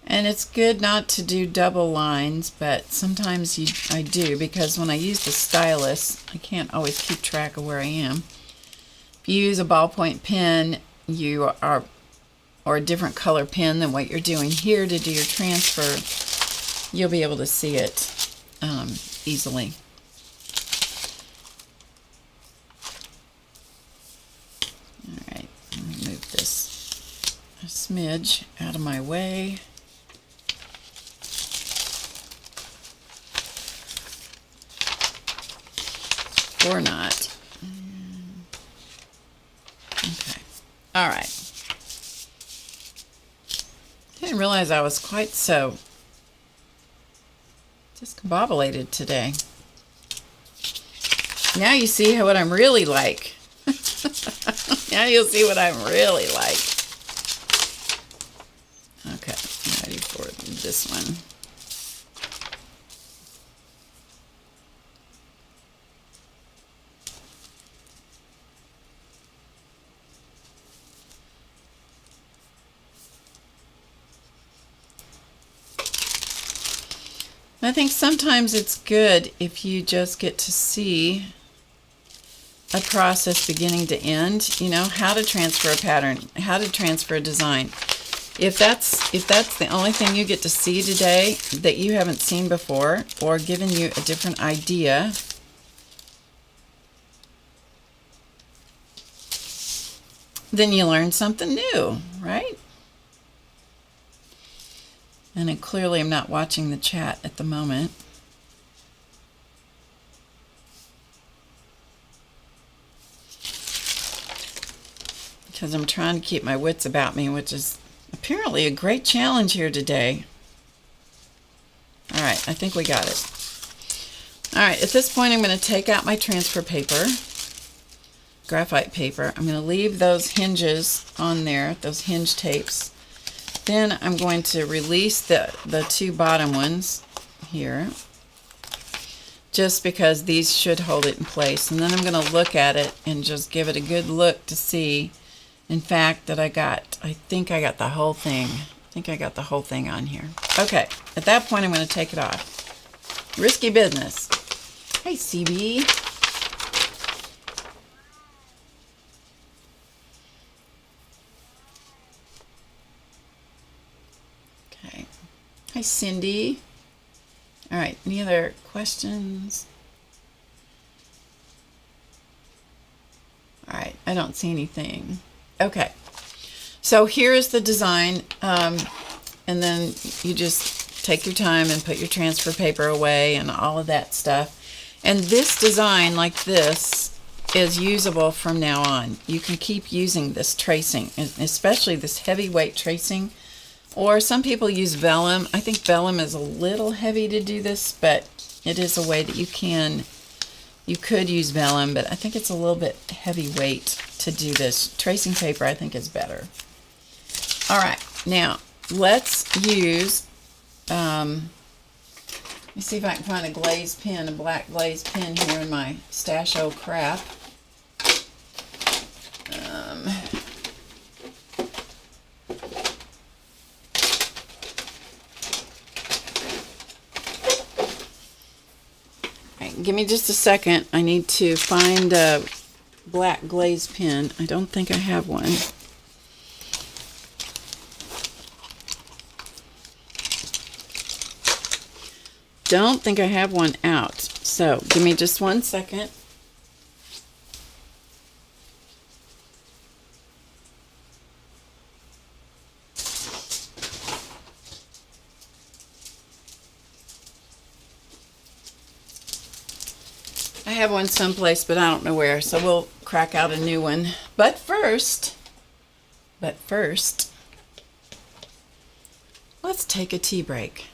And it's good not to do double lines, but sometimes I do, because when I use the stylus, I can't always keep track of where I am. If you use a ballpoint pen, or a different color pen than what you're doing here to do your transfer, you'll be able to see it easily. All right, let me move this a smidge out of my way. Or not. Okay. All right. I didn't realize I was quite so discombobulated today. Now you see what I'm really like. Now you'll see what I'm really like. Okay, I'm ready for this one. I think sometimes it's good if you just get to see a process beginning to end, you know, how to transfer a pattern, how to transfer a design. If that's the only thing you get to see today that you haven't seen before, or given you a different idea, then you learn something new, right? And I clearly am not watching the chat at the moment. Because I'm trying to keep my wits about me, which is apparently a great challenge here today. All right, I think we got it. All right, at this point I'm going to take out my transfer paper, graphite paper. I'm going to leave those hinges on there, those hinge tapes. Then I'm going to release the two bottom ones here, just because these should hold it in place. And then I'm going to look at it and just give it a good look to see, in fact, that I think I got the whole thing. I think I got the whole thing on here. Okay, at that point I'm going to take it off. Risky business. Hey, CB. Hi, Cindy. All right, any other questions? All right, I don't see anything. Okay, so here is the design, and then you just take your time and put your transfer paper away and all of that stuff. And this design, like this, is usable from now on. You can keep using this tracing, especially this heavyweight tracing. Or some people use vellum. I think vellum is a little heavy to do this, but it is a way that you could use vellum, but I think it's a little bit heavyweight to do this. Tracing paper, I think, is better. All right, now let's use, let me see if I can find a glazed pen, a black glazed pen here in my stash of crap. Give me just a second. I need to find a black glazed pen. I don't think I have one. Don't think I have one out. So give me just 1 second. I have one someplace, but I don't know where, so we'll crack out a new one But first, let's take a tea break.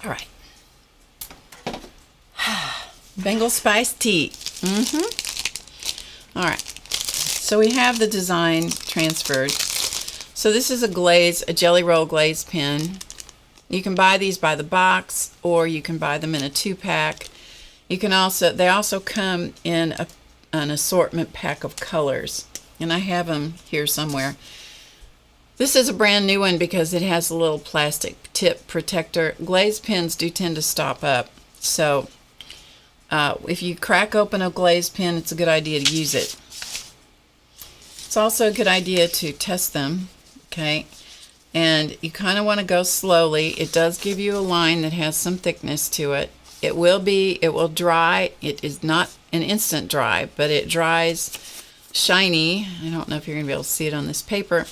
All right. Bengal spice tea. All right. So we have the design transferred. So this is a Jelly Roll glaze pen. You can buy these by the box, or you can buy them in a 2-pack. They also come in an assortment pack of colors, and I have them here somewhere. This is a brand new one because it has a little plastic tip protector. Glaze pens do tend to stop up, so if you crack open a glaze pen, it's a good idea to use it. It's also a good idea to test them, okay? And you kind of want to go slowly. It does give you a line that has some thickness to it. It will dry. It is not an instant dry, but it dries shiny. I don't know if you're going to be able to see it on this paper.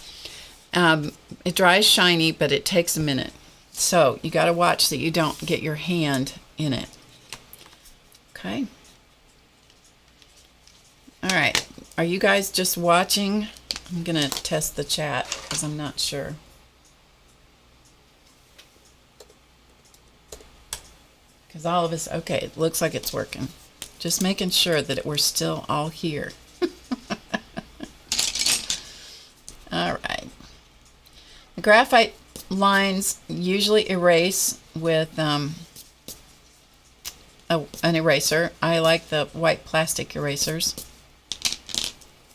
It dries shiny, but it takes a minute. So you got to watch that you don't get your hand in it. Okay. All right. Are you guys just watching? I'm going to test the chat because I'm not sure. Because all of us, okay, it looks like it's working. Just making sure that we're still all here. All right. The graphite lines usually erase with an eraser. I like the white plastic erasers.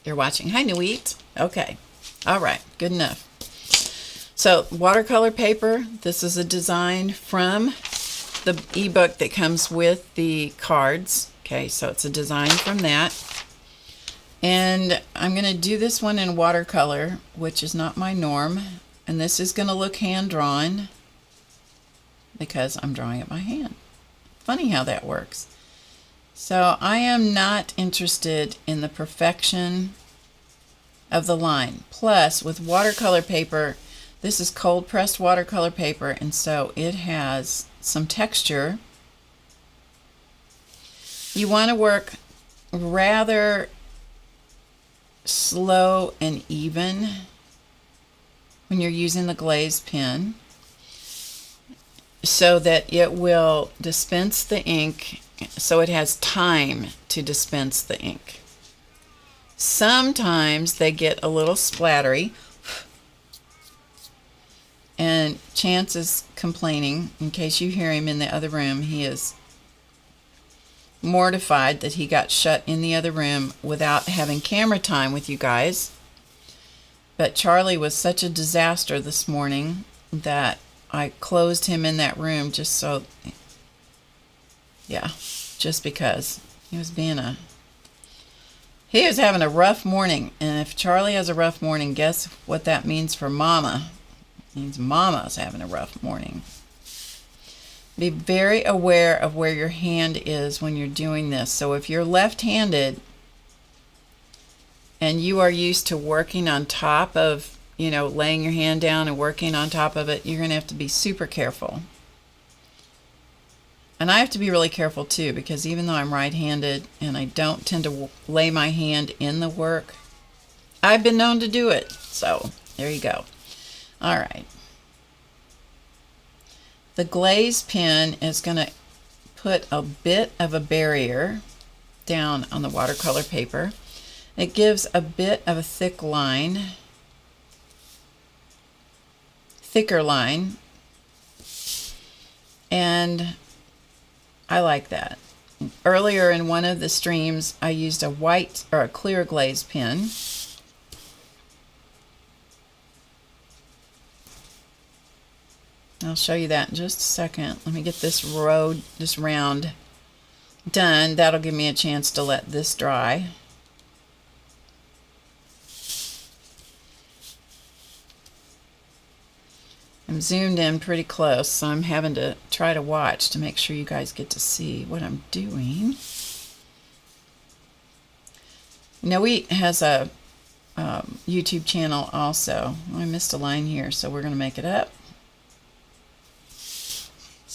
You're watching. Hi, Nuit. Okay. All right. Good enough. So, watercolor paper. This is a design from the ebook that comes with the cards. Okay, so it's a design from that. And I'm going to do this one in watercolor, which is not my norm. And this is going to look hand-drawn because I'm drawing it by hand. Funny how that works. So I am not interested in the perfection of the line. Plus, with watercolor paper, this is cold-pressed watercolor paper, and so it has some texture. You want to work rather slow and even when you're using the glaze pen so that it will dispense the ink, so it has time to dispense the ink. Sometimes they get a little splattery, and Chance is complaining. In case you hear him in the other room, he is mortified that he got shut in the other room without having camera time with you guys. But Charlie was such a disaster this morning that I closed him in that room just so, yeah, just because he was he was having a rough morning. And if Charlie has a rough morning, guess what that means for Mama? It means Mama's having a rough morning. Be very aware of where your hand is when you're doing this. So if you're left-handed and you are used to working on top of, laying your hand down and working on top of it, you're going to have to be super careful. And I have to be really careful too, because even though I'm right-handed and I don't tend to lay my hand in the work, I've been known to do it. So there you go. All right. The glaze pen is going to put a bit of a barrier down on the watercolor paper. It gives a bit of a thicker line, and I like that. Earlier in one of the streams, I used a white or a clear glaze pen. I'll show you that in just a second. Let me get this round done. That'll give me a chance to let this dry. I'm zoomed in pretty close, so I'm having to try to watch to make sure you guys get to see what I'm doing. Noe has a YouTube channel also. I missed a line here, so we're going to make it up.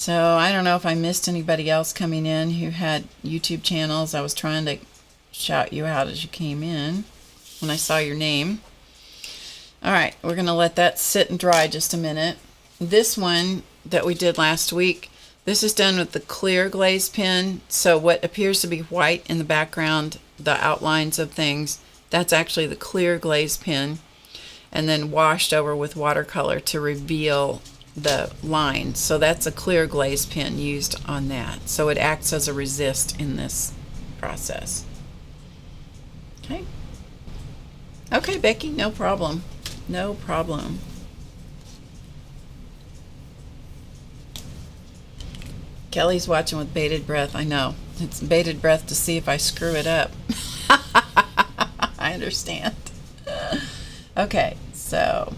So I don't know if I missed anybody else coming in who had YouTube channels. I was trying to shout you out as you came in when I saw your name. All right, we're going to let that sit and dry just a minute. This one that we did last week, this is done with the clear glaze pen. So what appears to be white in the background, the outlines of things, that's actually the clear glaze pen, and then washed over with watercolor to reveal the lines. So that's a clear glaze pen used on that. So it acts as a resist in this process. Okay. Okay, Becky, no problem. No problem. Kelly's watching with bated breath. I know. It's bated breath to see if I screw it up. I understand. Okay, so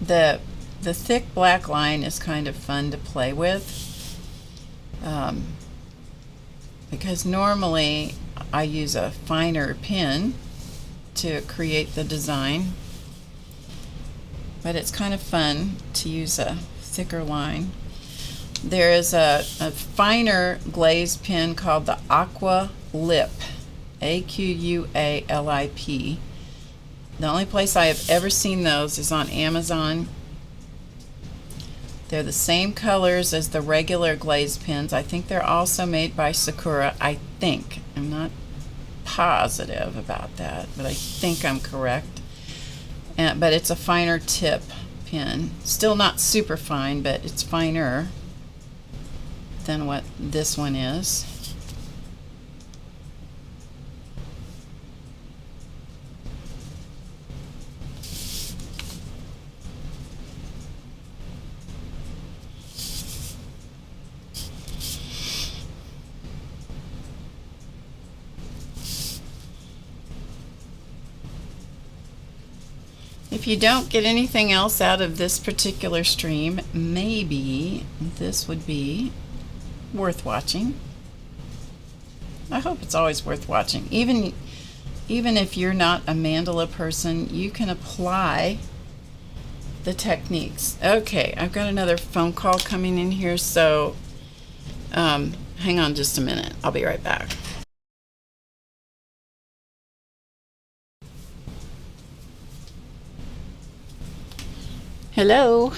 the thick black line is kind of fun to play with, because normally I use a finer pen to create the design, but it's kind of fun to use a thicker line. There is a finer glaze pen called the Aqua Lip, AQUALIP. The only place I have ever seen those is on Amazon. They're the same colors as the regular glaze pens. I think they're also made by Sakura. I think. I'm not positive about that, but I think I'm correct. But it's a finer tip pen. Still not super fine, but it's finer than what this one is. If you don't get anything else out of this particular stream, maybe this would be worth watching. I hope it's always worth watching. Even if you're not a mandala person, you can apply the techniques. Okay, I've got another phone call coming in here, so hang on just a minute. I'll be right back. Hello.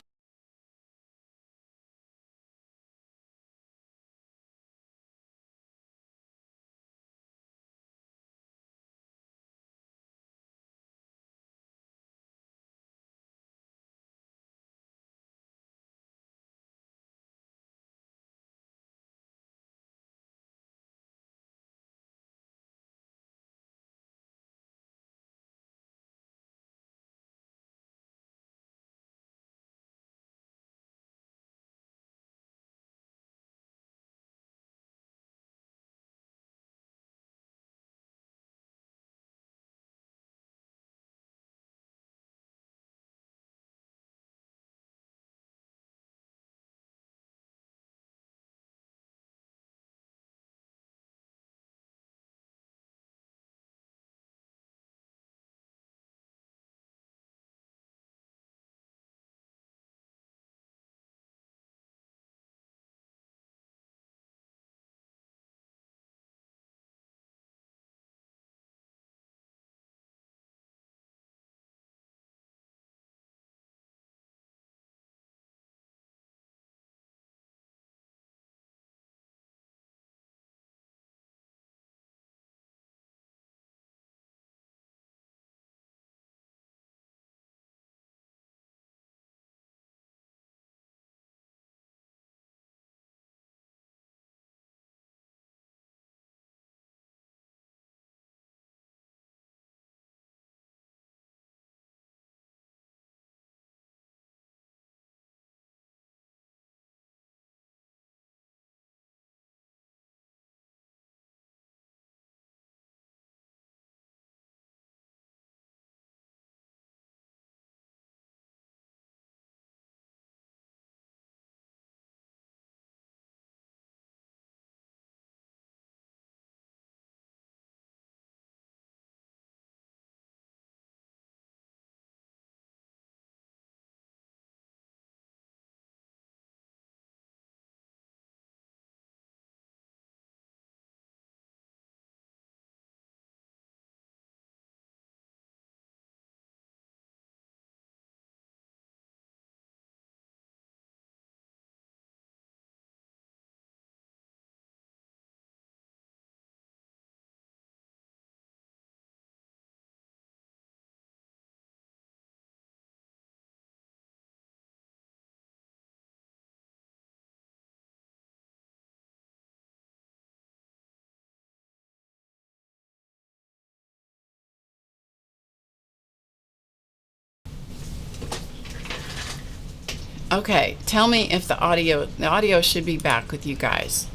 Okay, tell me if the audio should be back with you guys.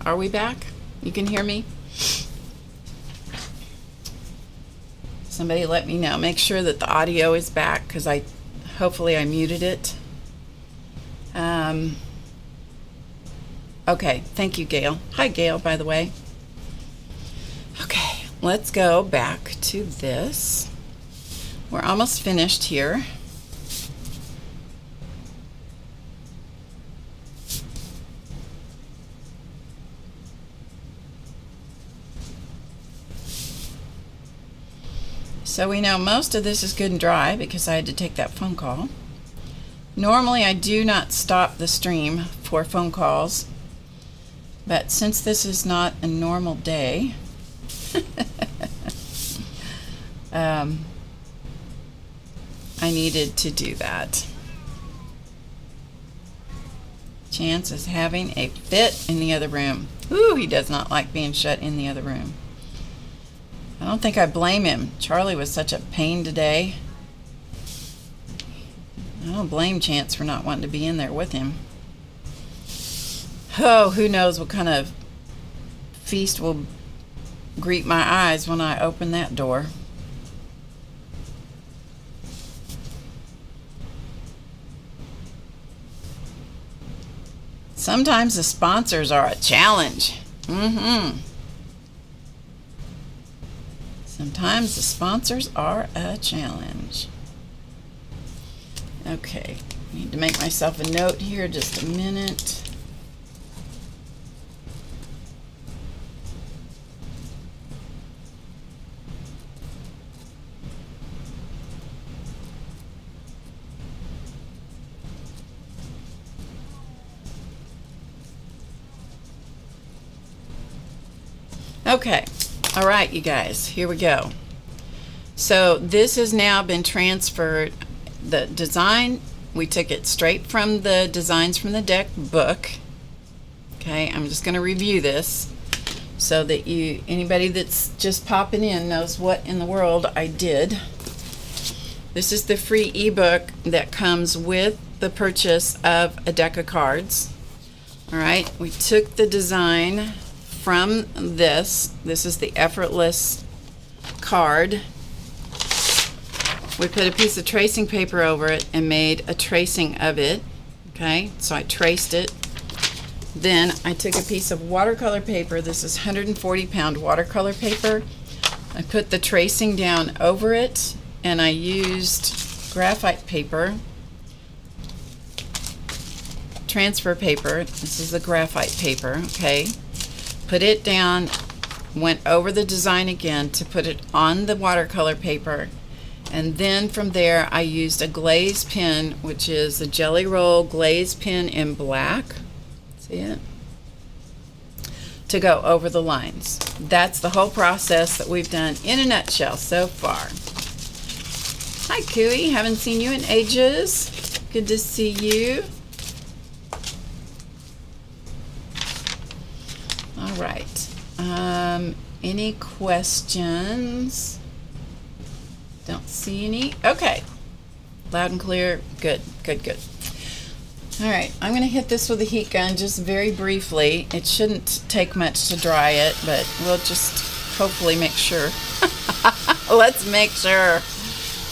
Are we back? You can hear me? Somebody let me know. Make sure that the audio is back, because hopefully I muted it. Okay, thank you, Gail. Hi, Gail, by the way. Okay, let's go back to this. We're almost finished here. So we know most of this is good and dry because I had to take that phone call. Normally I do not stop the stream for phone calls, but since this is not a normal day, I needed to do that. Chance is having a fit in the other room. Ooh, he does not like being shut in the other room. I don't think I blame him. Charlie was such a pain today. I don't blame Chance for not wanting to be in there with him. Oh, who knows what kind of feast will greet my eyes when I open that door. Sometimes the sponsors are a challenge. Sometimes the sponsors are a challenge. Okay, need to make myself a note here, just a minute. Okay. All right, you guys, here we go. So this has now been transferred. The design, we took it straight from the Designs from the Deck book. Okay, I'm just going to review this so that anybody that's just popping in knows what in the world I did. This is the free ebook that comes with the purchase of a deck of cards. All right, we took the design from this. This is the effortless card. We put a piece of tracing paper over it and made a tracing of it. Okay, so I traced it. Then I took a piece of watercolor paper. This is 140-pound watercolor paper. I put the tracing down over it, and I used graphite paper, transfer paper. This is the graphite paper, okay. Put it down, went over the design again to put it on the watercolor paper, and then from there I used a glaze pen, which is a Jelly Roll glaze pen in black. See it? To go over the lines. That's the whole process that we've done in a nutshell so far. Hi Cooey, haven't seen you in ages. Good to see you. All right. Any questions? Don't see any. Okay. Loud and clear. Good, good, good. All right. I'm going to hit this with a heat gun just very briefly. It shouldn't take much to dry it, but we'll just hopefully make sure. Let's make sure.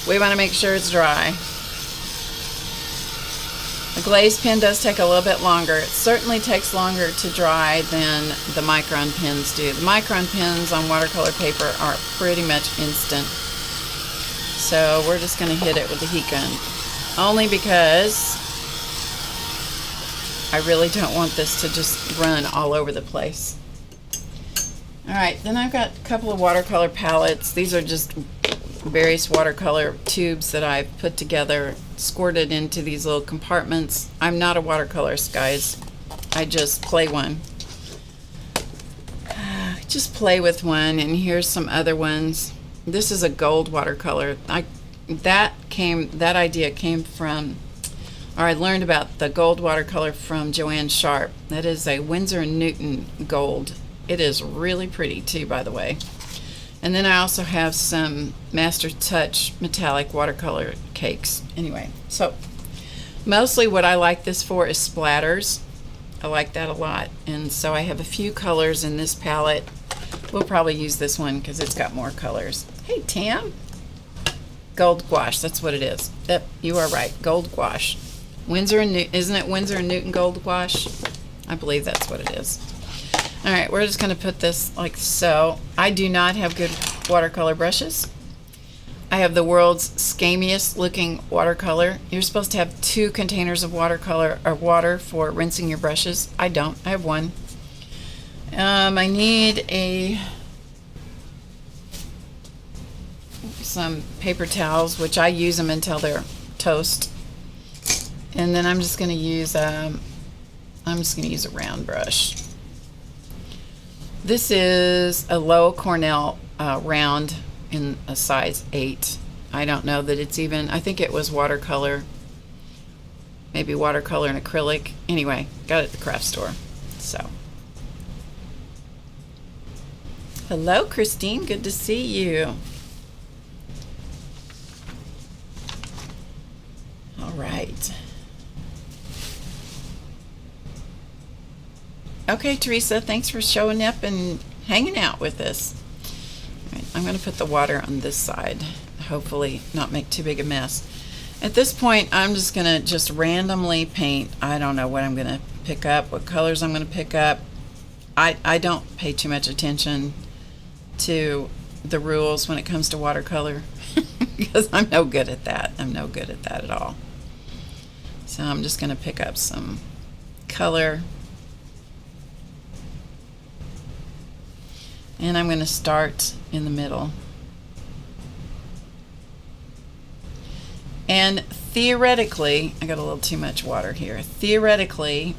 We want to make sure it's dry. The glaze pen does take a little bit longer. It certainly takes longer to dry than the micron pens do. The micron pens on watercolor paper are pretty much instant. So we're just going to hit it with the heat gun. Only because I really don't want this to just run all over the place. Alright, then I've got a couple of watercolor palettes. These are just various watercolor tubes that I've put together, squirted into these little compartments. I'm not a watercolorist, guys. I just play one. Just play with one, and here's some other ones. This is a gold watercolor. That idea came from, or I learned about the gold watercolor from Joanne Sharp. That is a Winsor & Newton gold. It is really pretty too, by the way. And then I also have some Master Touch metallic watercolor cakes. Anyway, so Mostly what I like this for is splatters. I like that a lot. And so I have a few colors in this palette. We'll probably use this one because it's got more colors. Hey, Tam. Gold gouache, that's what it is. Yep, you are right. Gold gouache. Winsor and isn't it Winsor and Newton gold gouache? I believe that's what it is. All right, we're just going to put this like so. I do not have good watercolor brushes. I have the world's scamiest looking watercolor. You're supposed to have 2 containers of watercolor or water for rinsing your brushes. I don't. I have 1. I need some paper towels, which I use them until they're toast. And then I'm just going to use a round brush. This is a Low Cornell round in a size 8. I don't know that it's even, I think it was watercolor, maybe watercolor and acrylic. Anyway, got it at the craft store. So, hello, Christine, good to see you. All right. Okay, Teresa, thanks for showing up and hanging out with us. All right, I'm going to put the water on this side, hopefully not make too big a mess. At this point, I'm just going to just randomly paint. I don't know what I'm going to pick up, what colors I'm going to pick up. I don't pay too much attention to the rules when it comes to watercolor because I'm no good at that. I'm no good at that at all. So I'm just going to pick up some color. And I'm going to start in the middle. And theoretically, I got a little too much water here. Theoretically,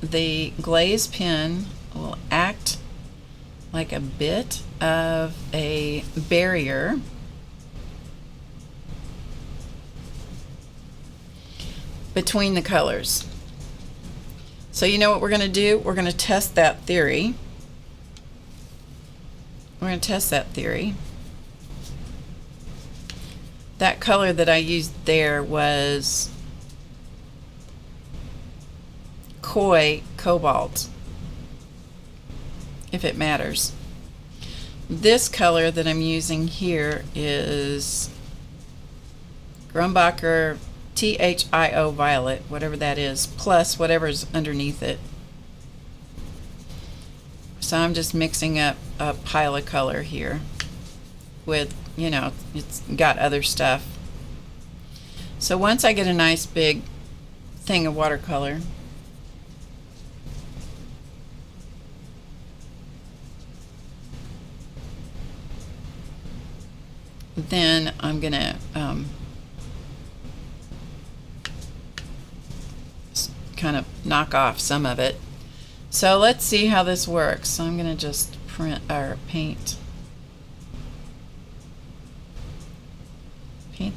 the glaze pen will act like a bit of a barrier between the colors. So you know what we're going to do? We're going to test that theory. We're going to test that theory. That color that I used there was Koi Cobalt, if it matters. This color that I'm using here is Grumbacher THIO Violet, whatever that is, plus whatever's underneath it. So I'm just mixing up a pile of color here with, you know, it's got other stuff. So once I get a nice big thing of watercolor, then I'm gonna kind of knock off some of it. So let's see how this works. So I'm going to just paint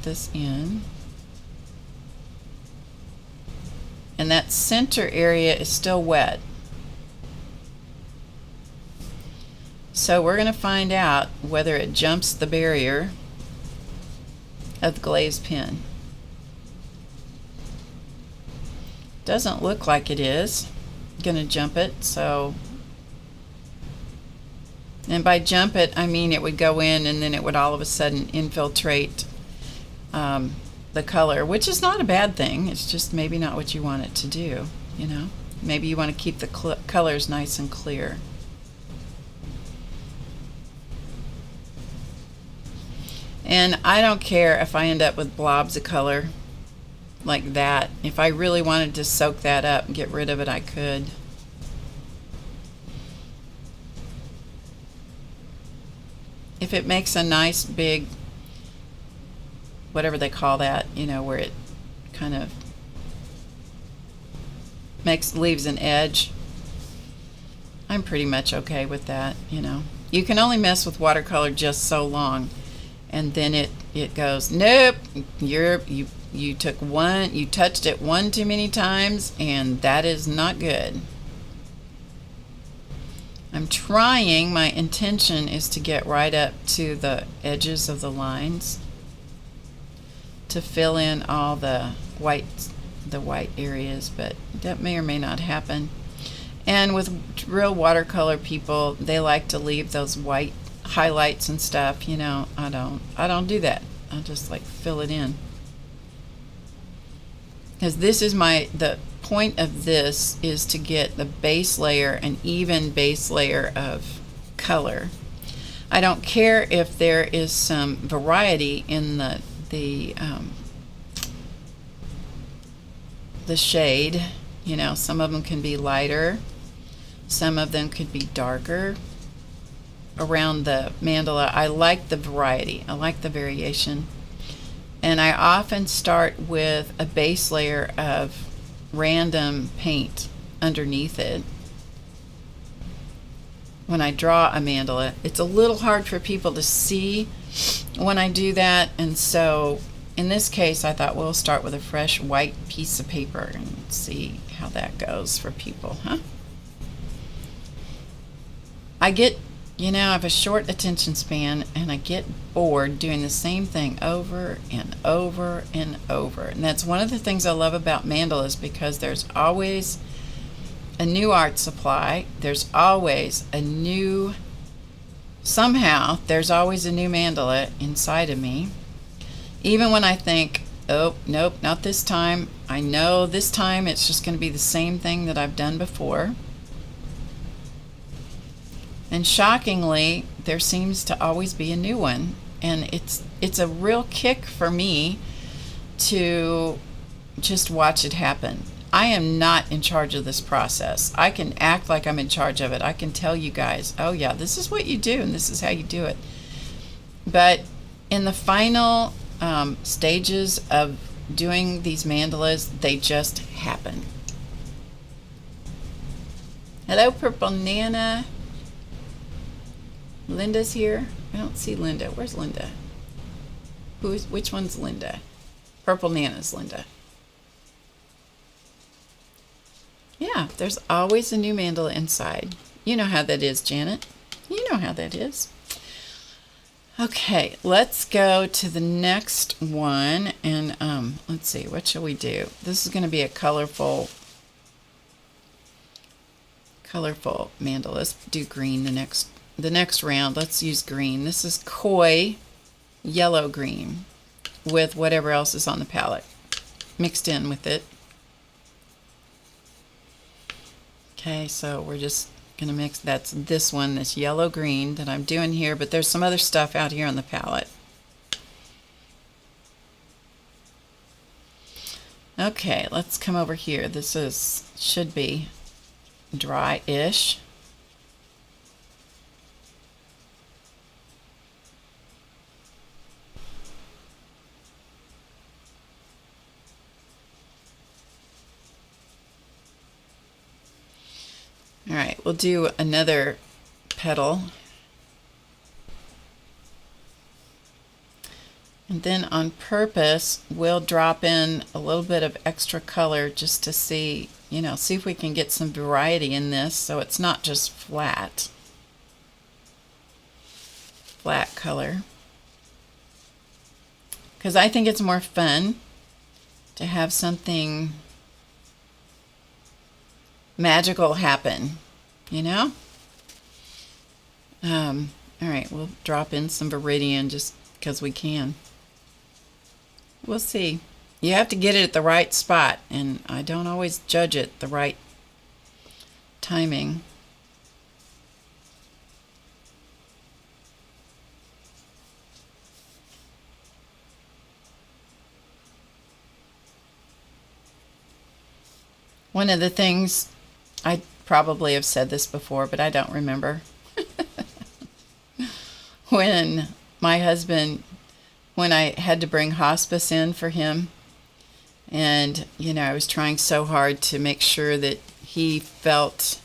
this in. And that center area is still wet. So we're going to find out whether it jumps the barrier of the glaze pen. Doesn't look like it is going to jump it, so, and by jump it I mean it would go in and then it would all of a sudden infiltrate the color, which is not a bad thing. It's just maybe not what you want it to do, you know. Maybe you want to keep the colors nice and clear. And I don't care if I end up with blobs of color like that. If I really wanted to soak that up and get rid of it, I could. If it makes a nice big, whatever they call that, you know, where it kind of leaves an edge, I'm pretty much okay with that, you know. You can only mess with watercolor just so long, and then it goes, nope, you touched it one too many times, and that is not good. I'm trying, my intention is to get right up to the edges of the lines to fill in all the white the white areas, but that may or may not happen. And with real watercolor people, they like to leave those white highlights and stuff. You know, I don't do that. I just like fill it in. Because this is the point of this is to get the base layer, an even base layer of color. I don't care if there is some variety in the shade. You know, some of them can be lighter, some of them could be darker. Around the mandala, I like the variety, I like the variation, and I often start with a base layer of random paint underneath it. When I draw a mandala, it's a little hard for people to see when I do that, and so in this case I thought we'll start with a fresh white piece of paper and see how that goes for people. I get, you know, I have a short attention span, and I get bored doing the same thing over and over and over. And that's one of the things I love about mandalas, because there's always a new art supply. There's always a new, somehow, there's always a new mandala inside of me. Even when I think, oh, nope, not this time. I know this time it's just going to be the same thing that I've done before. And shockingly, there seems to always be a new one. And it's a real kick for me to just watch it happen. I am not in charge of this process. I can act like I'm in charge of it. I can tell you guys, oh yeah, this is what you do and this is how you do it. But in the final stages of doing these mandalas, they just happen. Hello, Purple Nana. Linda's here. I don't see Linda. Where's Linda? Which one's Linda? Purple Nana's Linda. Yeah, there's always a new mandala inside. You know how that is, Janet. You know how that is. Okay, let's go to the next one, and let's see, what shall we do? This is going to be a colorful mandala. Let's do green the next round. Let's use green. This is koi yellow green with whatever else is on the palette mixed in with it. Okay, so we're just going to mix, that's this one, this yellow green that I'm doing here, but there's some other stuff out here on the palette. Okay, let's come over here. This should be dry-ish. All right, we'll do another petal. And then on purpose, we'll drop in a little bit of extra color just to see, you know, see if we can get some variety in this so it's not just flat color. Because I think it's more fun to have something magical happen, you know? All right, we'll drop in some Viridian just because we can. We'll see. You have to get it at the right spot, and I don't always judge it the right timing. One of the things, I probably have said this before, but I don't remember. When my husband, when I had to bring hospice in for him, and, you know, I was trying so hard to make sure that he felt,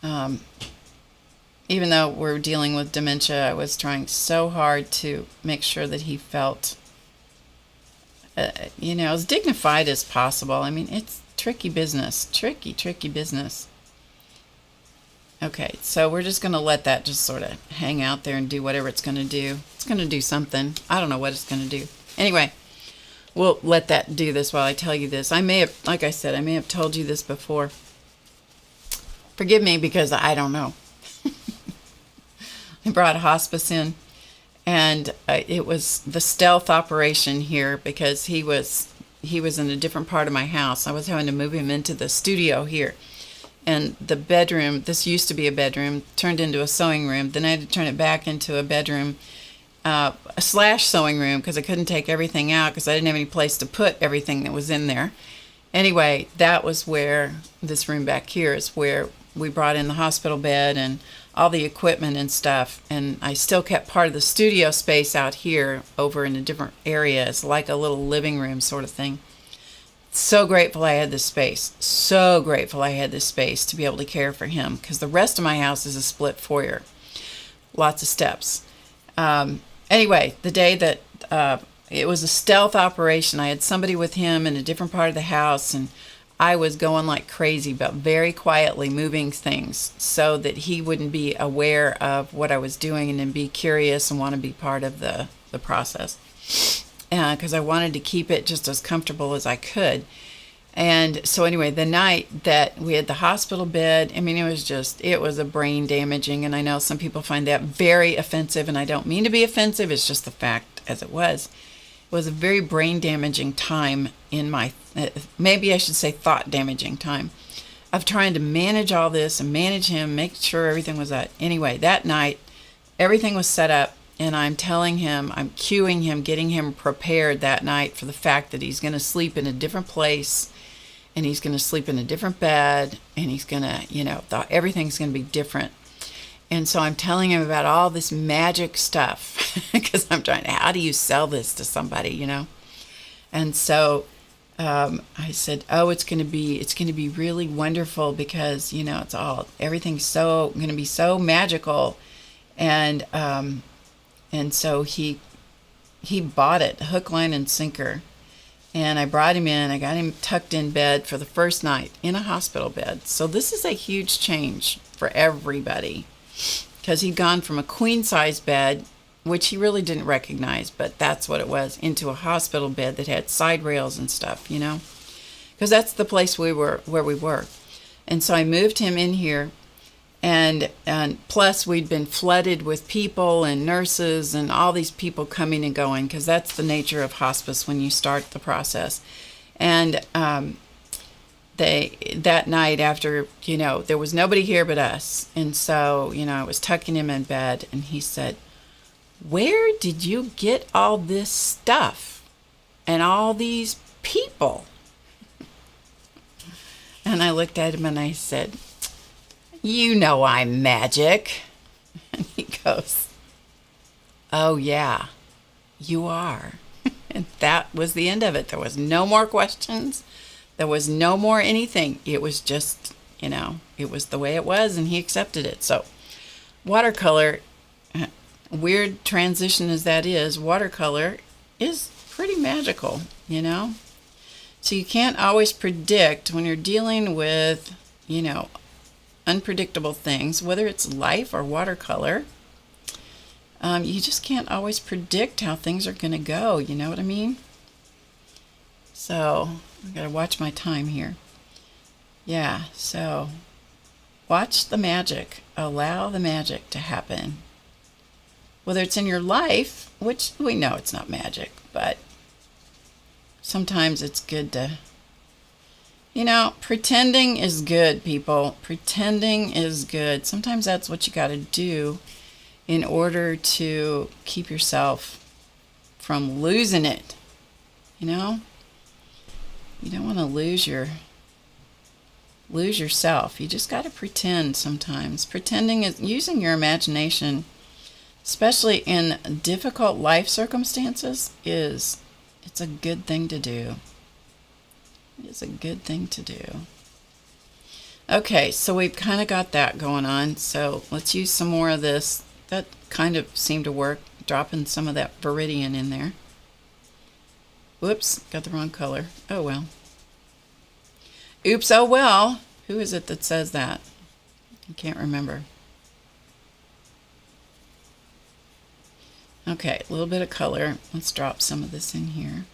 even though we're dealing with dementia, I was trying so hard to make sure that he felt, you know, as dignified as possible. I mean, it's tricky business, tricky business. Okay, so we're just going to let that just sort of hang out there and do whatever it's going to do. It's going to do something. I don't know what it's going to do. Anyway, we'll let that do this while I tell you this. I may have, like I said, I may have told you this before. Forgive me because I don't know. I brought a hospice in, and it was the stealth operation here because he was in a different part of my house. I was having to move him into the studio here. And the bedroom, this used to be a bedroom, turned into a sewing room. Then I had to turn it back into a bedroom / sewing room because I couldn't take everything out because I didn't have any place to put everything that was in there. Anyway, that was where this room back here is where we brought in the hospital bed and all the equipment and stuff. And I still kept part of the studio space out here over in a different area. It's like a little living room sort of thing. So grateful I had this space. So grateful I had this space to be able to care for him because the rest of my house is a split foyer. Lots of steps. Anyway, the day that it was a stealth operation, I had somebody with him in a different part of the house, and I was going like crazy, but very quietly moving things so that he wouldn't be aware of what I was doing and then be curious and want to be part of the process. Because I wanted to keep it just as comfortable as I could. And so anyway, the night that we had the hospital bed, I mean, it was a brain damaging, and I know some people find that very offensive, and I don't mean to be offensive, it's just the fact as it was. It was a very brain damaging time in my, maybe I should say thought damaging time, of trying to manage all this and manage him, make sure everything was at. Anyway, that night, everything was set up. And I'm telling him, I'm cueing him, getting him prepared that night for the fact that he's going to sleep in a different place and he's going to sleep in a different bed and he's going to, everything's going to be different. And so I'm telling him about all this magic stuff because I'm trying to, how do you sell this to somebody, And so I said, oh, it's going to be really wonderful because, everything's going to be so magical. And so he bought it, hook, line, and sinker. And I brought him in. I got him tucked in bed for the first night in a hospital bed. So this is a huge change for everybody because he'd gone from a queen-size bed, which he really didn't recognize, but that's what it was, into a hospital bed that had side rails and stuff, because that's the place where we were. And so I moved him in here. And plus, we'd been flooded with people and nurses and all these people coming and going because that's the nature of hospice when you start the process. And that night after, there was nobody here but us. And so, I was tucking him in bed and he said, "Where did you get all this stuff and all these people?" And I looked at him and I said, "You know I'm magic." And he goes, "Oh yeah, you are." And that was the end of it. There was no more questions. There was no more anything. It was just, it was the way it was and he accepted it. So watercolor, weird transition as that is, watercolor is pretty magical, So you can't always predict when you're dealing with, unpredictable things, whether it's life or watercolor. You just can't always predict how things are going to go. You know what I mean? So I got to watch my time here. Yeah, so watch the magic. Allow the magic to happen. Whether it's in your life, which we know it's not magic, but sometimes it's good to, pretending is good, people. Pretending is good. Sometimes that's what you got to do in order to keep yourself from losing it. You don't want to lose yourself. You just got to pretend sometimes. Pretending is using your imagination, especially in difficult life circumstances, it's a good thing to do. It's a good thing to do. Okay, so we've kind of got that going on. So let's use some more of this. That kind of seemed to work, dropping some of that Viridian in there. Whoops, got the wrong color. Oh well. Oops, oh well. Who is it that says that? I can't remember. Okay, a little bit of color. Let's drop some of this in here.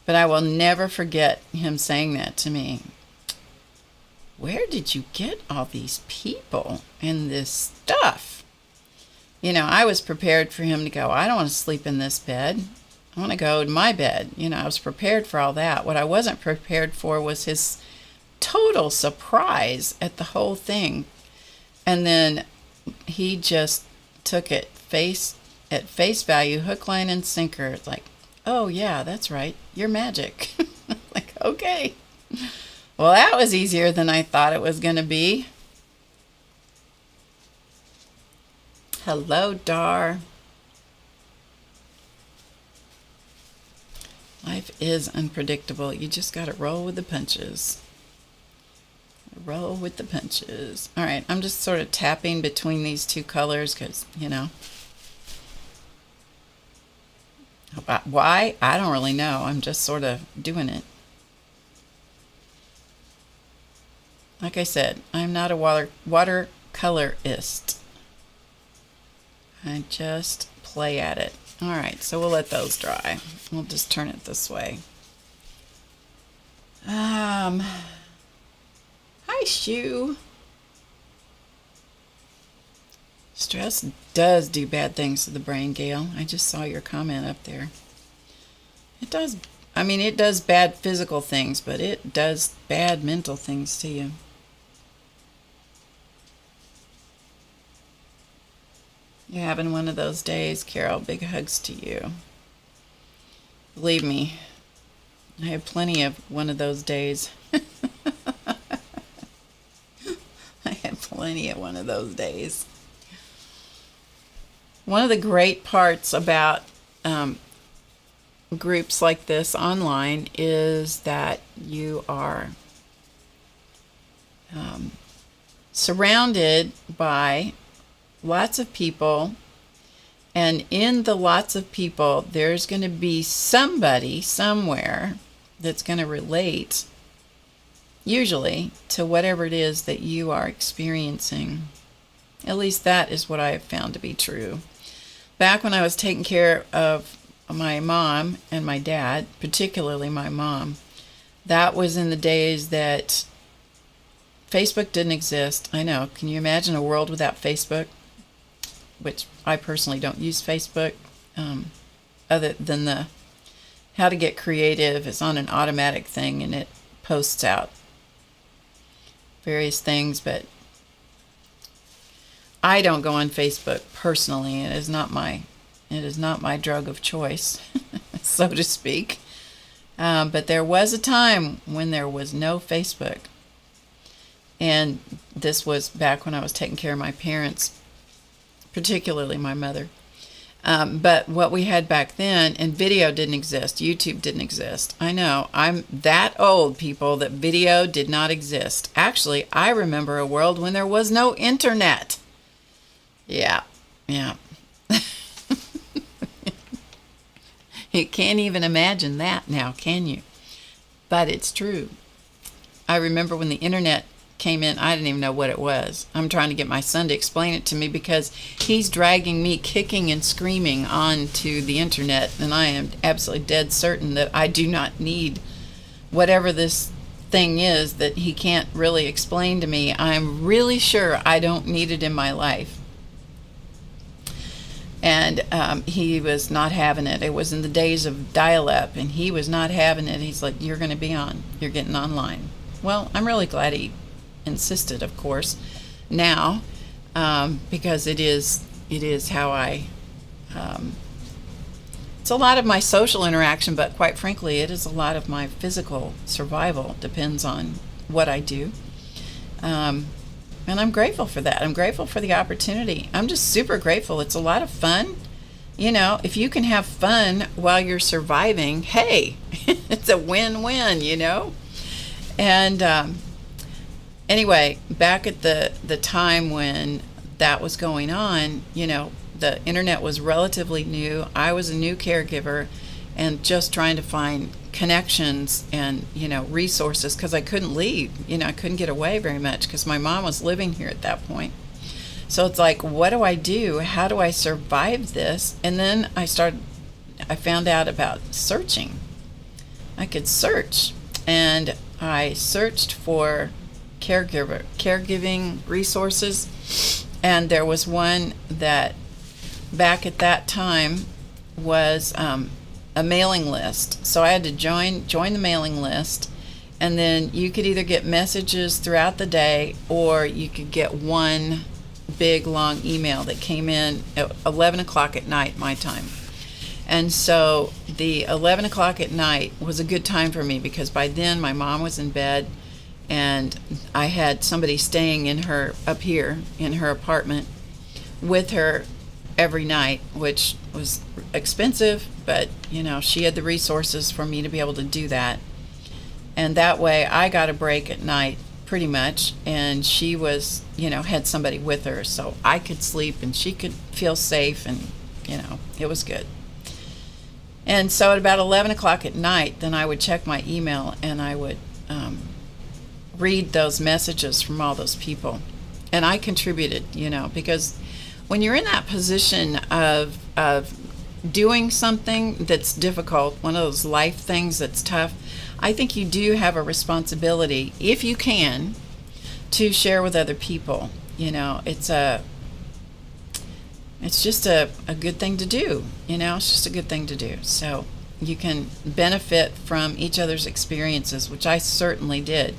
But I will never forget him saying that to me. Where did you get all these people and this stuff? You know, I was prepared for him to go, I don't want to sleep in this bed. I want to go to my bed. You know, I was prepared for all that. What I wasn't prepared for was his total surprise at the whole thing. And then he just took it at face value, hook, line, and sinker. It's like, oh yeah, that's right. You're magic. Like, okay. Well, that was easier than I thought it was going to be. Hello, Dar. Life is unpredictable. You just got to roll with the punches. Roll with the punches. All right, I'm just sort of tapping between these two colors because, you know. Why? I don't really know. I'm just sort of doing it. Like I said, I'm not a watercolorist. I just play at it. All right, so we'll let those dry. We'll just turn it this way. Hi, Shu. Stress does do bad things to the brain, Gail. I just saw your comment up there. It does. I mean, it does bad physical things, but it does bad mental things to you. You're having one of those days, Carol. Big hugs to you. Believe me, I have plenty of one of those days. I have plenty of one of those days. One of the great parts about groups like this online is that you are surrounded by lots of people, and in the lots of people there's going to be somebody somewhere that's going to relate, usually, to whatever it is that you are experiencing. At least that is what I have found to be true. Back when I was taking care of my mom and my dad, particularly my mom, that was in the days that Facebook didn't exist. I know. Can you imagine a world without Facebook? Which I personally don't use Facebook, other than the How to Get Creative is on an automatic thing and it posts out various things, but I don't go on Facebook personally. It is not my drug of choice, so to speak. But there was a time when there was no Facebook, and this was back when I was taking care of my parents, particularly my mother. But what we had back then, and video didn't exist, YouTube didn't exist. I know, I'm that old, people, that video did not exist. Actually, I remember a world when there was no internet. Yeah. You can't even imagine that now, can you? But it's true. I remember when the internet came in, I didn't even know what it was. I'm trying to get my son to explain it to me because he's dragging me kicking and screaming onto the internet, and I am absolutely dead certain that I do not need whatever this thing is that he can't really explain to me. I'm really sure I don't need it in my life. And he was not having it. It was in the days of dial-up, and he was not having it. He's like, you're going to be on. You're getting online. Well, I'm really glad he insisted, of course, now, because it is how I, it's a lot of my social interaction, but quite frankly, it is a lot of my physical survival. Depends on what I do. And I'm grateful for that. I'm grateful for the opportunity. I'm just super grateful. It's a lot of fun. You know, if you can have fun while you're surviving, hey, it's a win-win, you know? And anyway, back at the time when that was going on, you know, the internet was relatively new. I was a new caregiver and just trying to find connections and, you know, resources, because I couldn't leave. You know, I couldn't get away very much because my mom was living here at that point. So it's like, what do I do? How do I survive this? And then I found out about searching. I could search, and I searched for caregiving resources, and there was one that back at that time was a mailing list. So I had to join the mailing list, and then you could either get messages throughout the day, or you could get one big long email that came in at 11 o'clock at night my time. And so the 11 o'clock at night was a good time for me, because by then my mom was in bed, and I had somebody staying up here in her apartment with her every night, which was expensive, but she had the resources for me to be able to do that. And that way I got a break at night pretty much, and she was, had somebody with her, so I could sleep and she could feel safe, and it was good. And so at about 11 o'clock at night, then I would check my email, and I would read those messages from all those people. And I contributed, because when you're in that position of doing something that's difficult, one of those life things that's tough, I think you do have a responsibility, if you can, to share with other people. It's just a good thing to do. It's just a good thing to do. So you can benefit from each other's experiences, which I certainly did.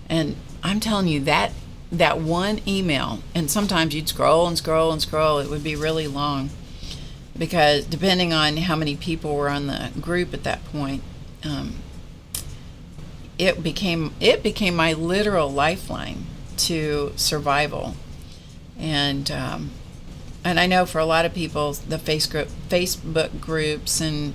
And I'm telling you, that one email, and sometimes you'd scroll and scroll and scroll, it would be really long, because depending on how many people were on the group at that point, it became my literal lifeline to survival. And I know for a lot of people, the Facebook groups and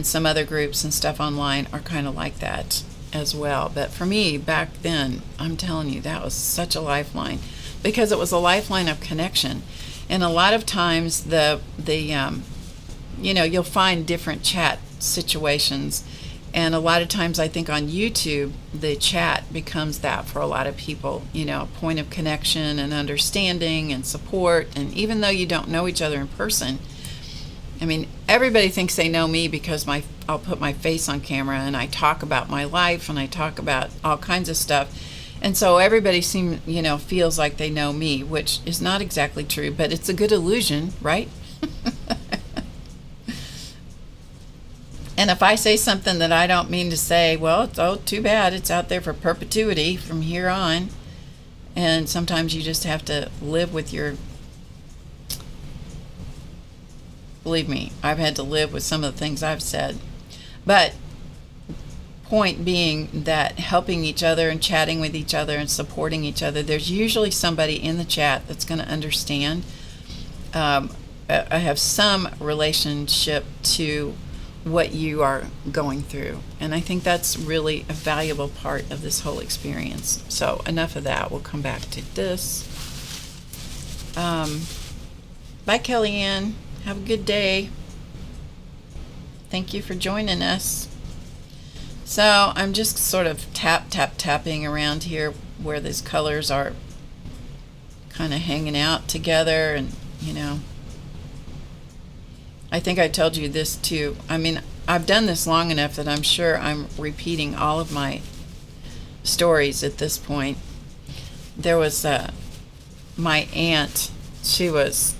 some other groups and stuff online are kind of like that as well. But for me, back then, I'm telling you, that was such a lifeline, because it was a lifeline of connection. And a lot of times you'll find different chat situations. And a lot of times I think on YouTube, the chat becomes that for a lot of people, a point of connection and understanding and support. And even though you don't know each other in person, I mean, everybody thinks they know me because I'll put my face on camera and I talk about my life and I talk about all kinds of stuff. And so everybody feels like they know me, which is not exactly true, but it's a good illusion, right? And if I say something that I don't mean to say, well, it's too bad. It's out there for perpetuity from here on. And sometimes you just have to live with believe me, I've had to live with some of the things I've said. But point being that helping each other and chatting with each other and supporting each other, there's usually somebody in the chat that's going to understand. I have some relationship to what you are going through, and I think that's really a valuable part of this whole experience. So enough of that. We'll come back to this. Bye, Kellyanne. Have a good day. Thank you for joining us. So I'm just sort of tapping around here where these colors are kind of hanging out together, and I think I told you this too. I mean, I've done this long enough that I'm sure I'm repeating all of my stories at this point. There was my aunt. She was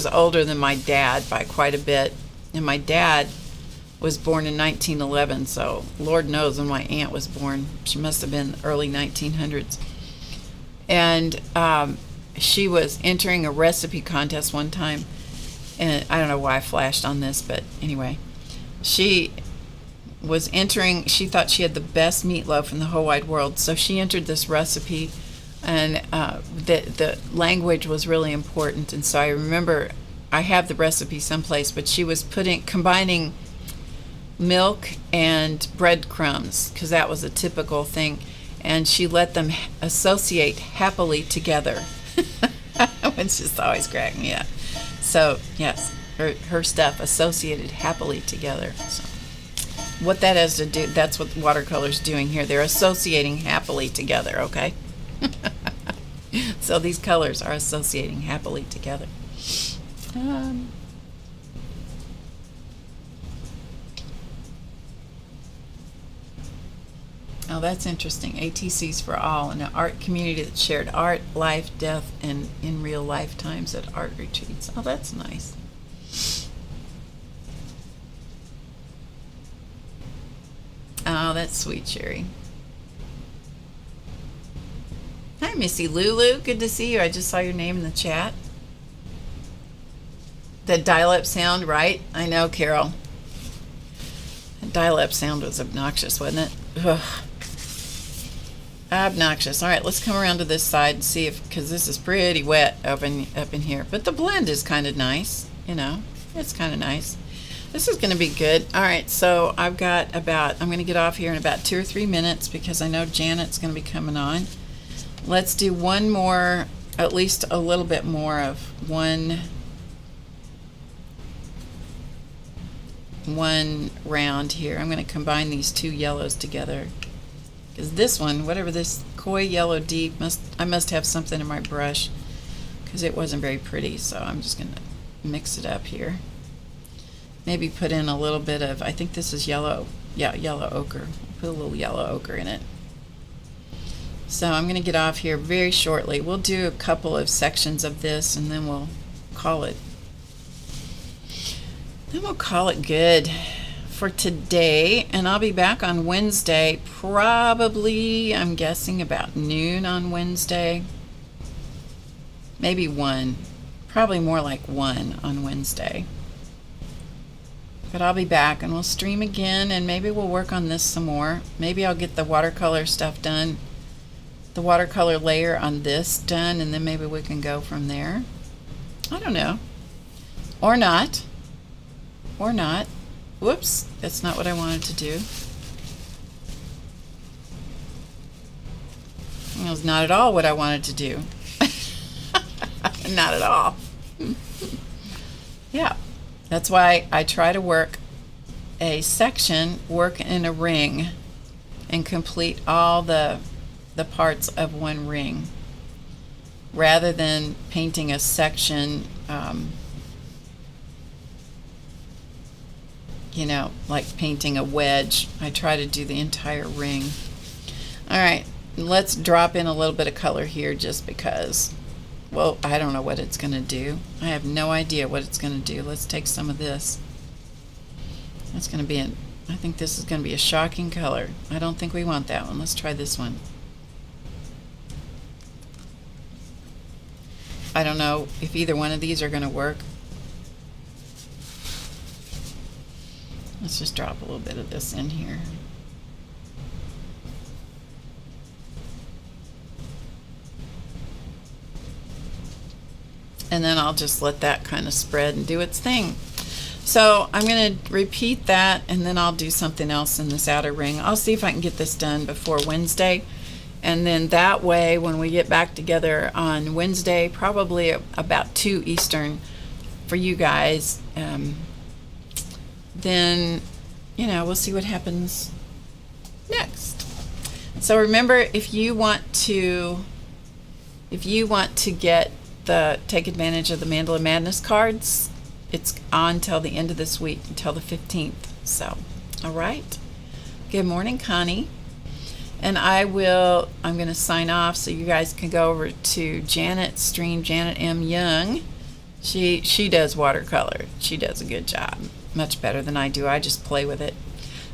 older than my dad by quite a bit, and my dad was born in 1911, so Lord knows when my aunt was born. She must have been early 1900s. And she was entering a recipe contest one time, and I don't know why I flashed on this, but anyway, she was entering. She thought she had the best meatloaf in the whole wide world, so she entered this recipe, and the language was really important. And so I remember, I have the recipe someplace, but she was combining milk and breadcrumbs, because that was a typical thing, and she let them associate happily together. It's just always cracked me up. So yes, her stuff associated happily together. So what that has to do, that's what watercolor's doing here. They're associating happily together, okay? So these colors are associating happily together. Oh, that's interesting. ATCs for all, an art community that shared art, life, death, and in real lifetimes at art retreats. Oh, that's nice. Oh, that's sweet, Sherry. Hi, Missy Lulu. Good to see you. I just saw your name in the chat. That dial-up sound, right? I know, Carol. That dial-up sound was obnoxious, wasn't it? Ugh. Obnoxious. All right, let's come around to this side and see if, because this is pretty wet up in here. But the blend is kind of nice, you know. It's kind of nice. This is going to be good. All right, so I've got about, I'm going to get off here in about 2 or 3 minutes because I know Janet's going to be coming on. Let's do one more, at least a little bit more of one round here. I'm going to combine these two yellows together. Because this one, whatever this Koi Yellow Deep, I must have something in my brush because it wasn't very pretty, so I'm just going to mix it up here. Maybe put in a little bit of, I think this is yellow, yeah, yellow ochre. Put a little yellow ochre in it. So I'm going to get off here very shortly. We'll do a couple of sections of this and then we'll call it. Then we'll call it good for today, and I'll be back on Wednesday, probably, I'm guessing about noon on Wednesday. Maybe 1, probably more like 1 on Wednesday. But I'll be back and we'll stream again, and maybe we'll work on this some more. Maybe I'll get the watercolor stuff done, the watercolor layer on this done, and then maybe we can go from there. I don't know. Or not. Or not. Whoops, that's not what I wanted to do. It was not at all what I wanted to do. Not at all. Yeah, that's why I try to work a section, work in a ring, and complete all the parts of one ring, rather than painting a section, you know, like painting a wedge. I try to do the entire ring. All right, let's drop in a little bit of color here just because, well, I don't know what it's going to do. I have no idea what it's going to do. Let's take some of this. That's going to be I think this is going to be a shocking color. I don't think we want that one. Let's try this one. I don't know if either one of these are going to work. Let's just drop a little bit of this in here. And then I'll just let that kind of spread and do its thing. So I'm going to repeat that, and then I'll do something else in this outer ring. I'll see if I can get this done before Wednesday. And then that way, when we get back together on Wednesday, probably about 2 Eastern for you guys, then, you know, we'll see what happens next. So remember, if you want to get take advantage of the Mandala Madness cards, it's on till the end of this week, until the 15th. So, all right. Good morning, Connie. And I'm going to sign off so you guys can go over to Janet's stream, Janet M. Young. She does watercolor. She does a good job. Much better than I do. I just play with it.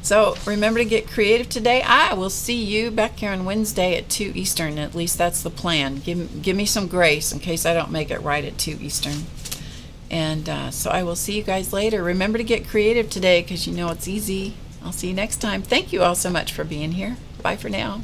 So remember to get creative today. I will see you back here on Wednesday at 2 Eastern. At least that's the plan. Give me some grace in case I don't make it right at 2 Eastern. And so I will see you guys later. Remember to get creative today because you know it's easy. I'll see you next time. Thank you all so much for being here. Bye for now.